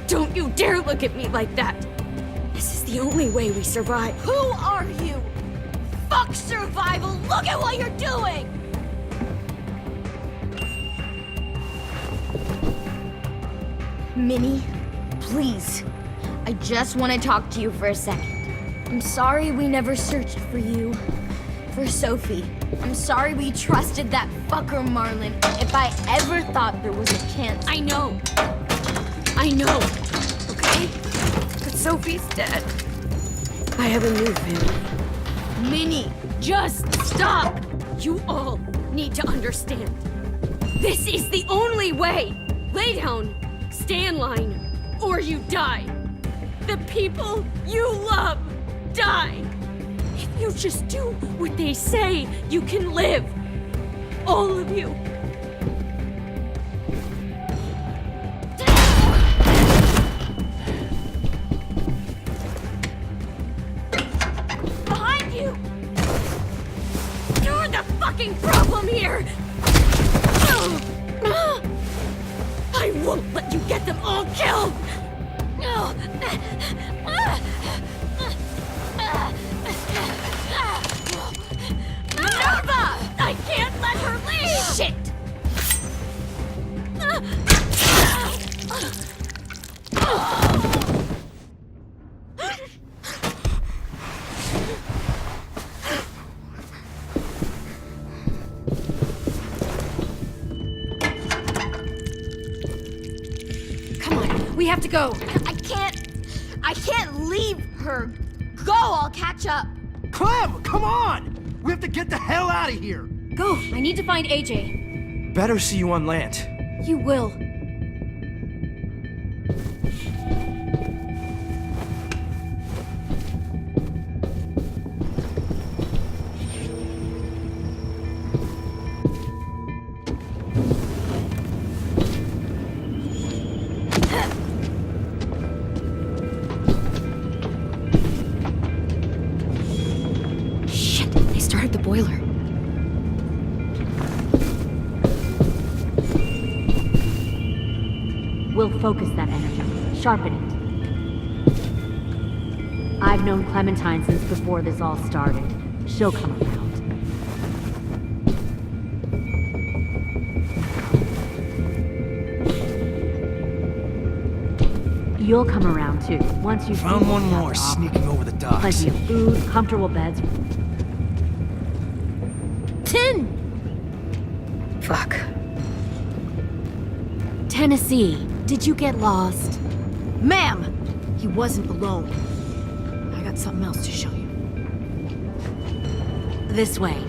Speaker 2: Don't you dare look at me like that! This is the only way we survive.
Speaker 3: Who are you? Fuck survival! Look at what you're doing! Minnie, please. I just want to talk to you for a second. I'm sorry we never searched for you. For Sophie. I'm sorry we trusted that fucker Marlon. If I ever thought there was a chance.
Speaker 2: I know, okay? But Sophie's dead. I have a new family.
Speaker 3: Minnie!
Speaker 2: Just stop! You all need to understand. This is the only way! Lay down, stay in line, or you die. The people you love die. If you just do what they say, you can live. All of you. Behind you! You're the fucking problem here! I won't let you get them all killed! Minerva! I can't let her leave! Shit!
Speaker 1: Come on, we have to go.
Speaker 3: I can't leave her. Go, I'll catch up.
Speaker 7: Clem, come on! We have to get the hell out of here!
Speaker 1: Go, I need to find AJ.
Speaker 7: Better see you on land.
Speaker 1: You will. Shit, they started the boiler.
Speaker 8: We'll focus that energy, sharpen it. I've known Clementine since before this all started. She'll come around. You'll come around too, once you
Speaker 7: Found one more sneaking over the docks.
Speaker 8: Plenty of food, comfortable beds.
Speaker 1: 10! Fuck.
Speaker 8: Tennessee, did you get lost?
Speaker 3: Ma'am! He wasn't alone. I got something else to show you.
Speaker 8: This way.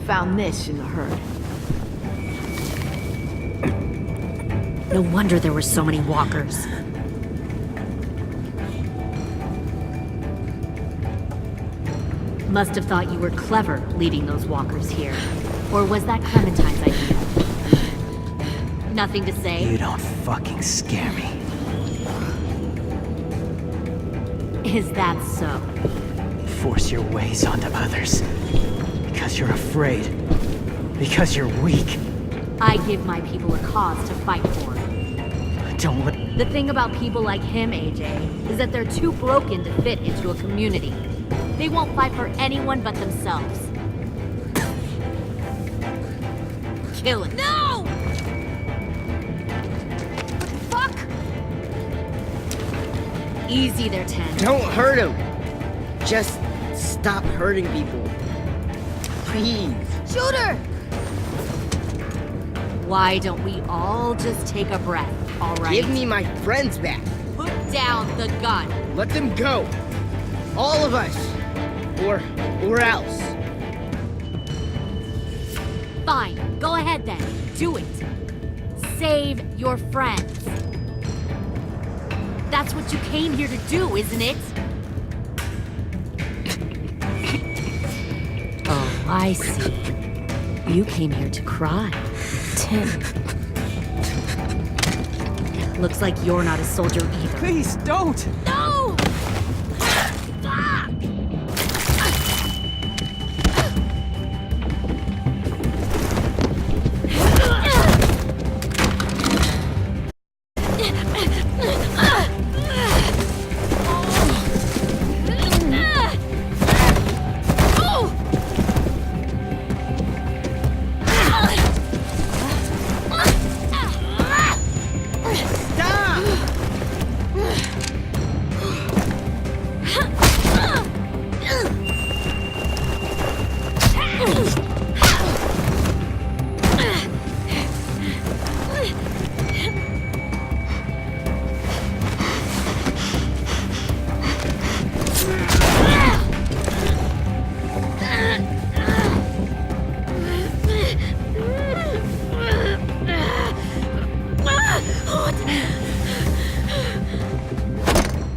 Speaker 3: Found this in the herd.
Speaker 8: No wonder there were so many walkers. Must have thought you were clever leading those walkers here. Or was that Clementine's idea? Nothing to say?
Speaker 7: You don't fucking scare me.
Speaker 8: Is that so?
Speaker 7: Force your ways onto others. Because you're afraid. Because you're weak.
Speaker 8: I give my people a cause to fight for.
Speaker 7: Don't let...
Speaker 8: The thing about people like him, AJ, is that they're too broken to fit into a community. They won't fight for anyone but themselves. Kill it.
Speaker 3: No! Fuck!
Speaker 8: Easy there, 10.
Speaker 10: Don't hurt him. Just stop hurting people. Please.
Speaker 3: Shoot her!
Speaker 8: Why don't we all just take a breath, all right?
Speaker 10: Give me my friends back.
Speaker 8: Put down the gun.
Speaker 10: Let them go. All of us. Or else.
Speaker 8: Fine, go ahead then. Do it. Save your friends. That's what you came here to do, isn't it? Oh, I see. You came here to cry.
Speaker 3: Tim.
Speaker 8: Looks like you're not a soldier either.
Speaker 7: Please, don't!
Speaker 8: No!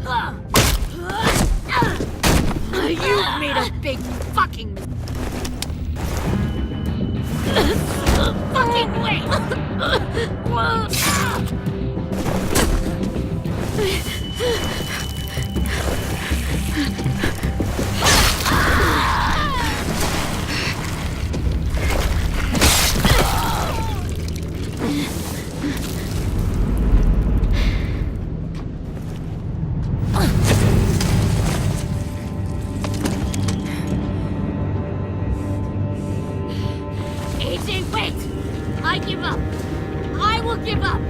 Speaker 8: Fuck! You've made a big fucking fucking way! AJ, wait! I give up. I will give up.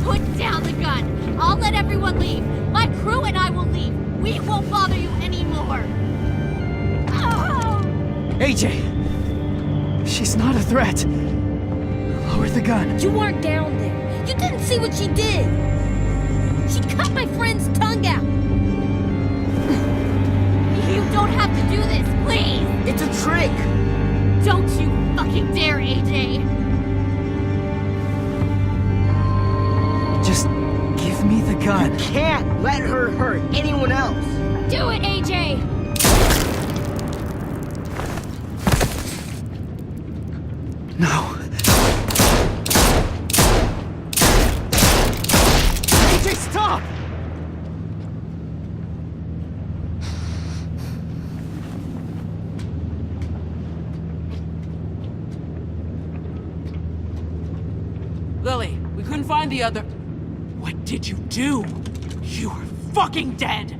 Speaker 8: Put down the gun. I'll let everyone leave. My crew and I will leave. We won't bother you anymore. Oh!
Speaker 7: AJ! She's not a threat. Lower the gun.
Speaker 4: You weren't down there. You didn't see what she did. She cut my friend's tongue out.
Speaker 8: You don't have to do this, please!
Speaker 10: It's a trick.
Speaker 8: Don't you fucking dare, AJ!
Speaker 7: Just give me the gun.
Speaker 10: Can't let her hurt anyone else.
Speaker 8: Do it, AJ!
Speaker 7: No. AJ, stop!
Speaker 2: Lily, we couldn't find the other... What did you do? You were fucking dead!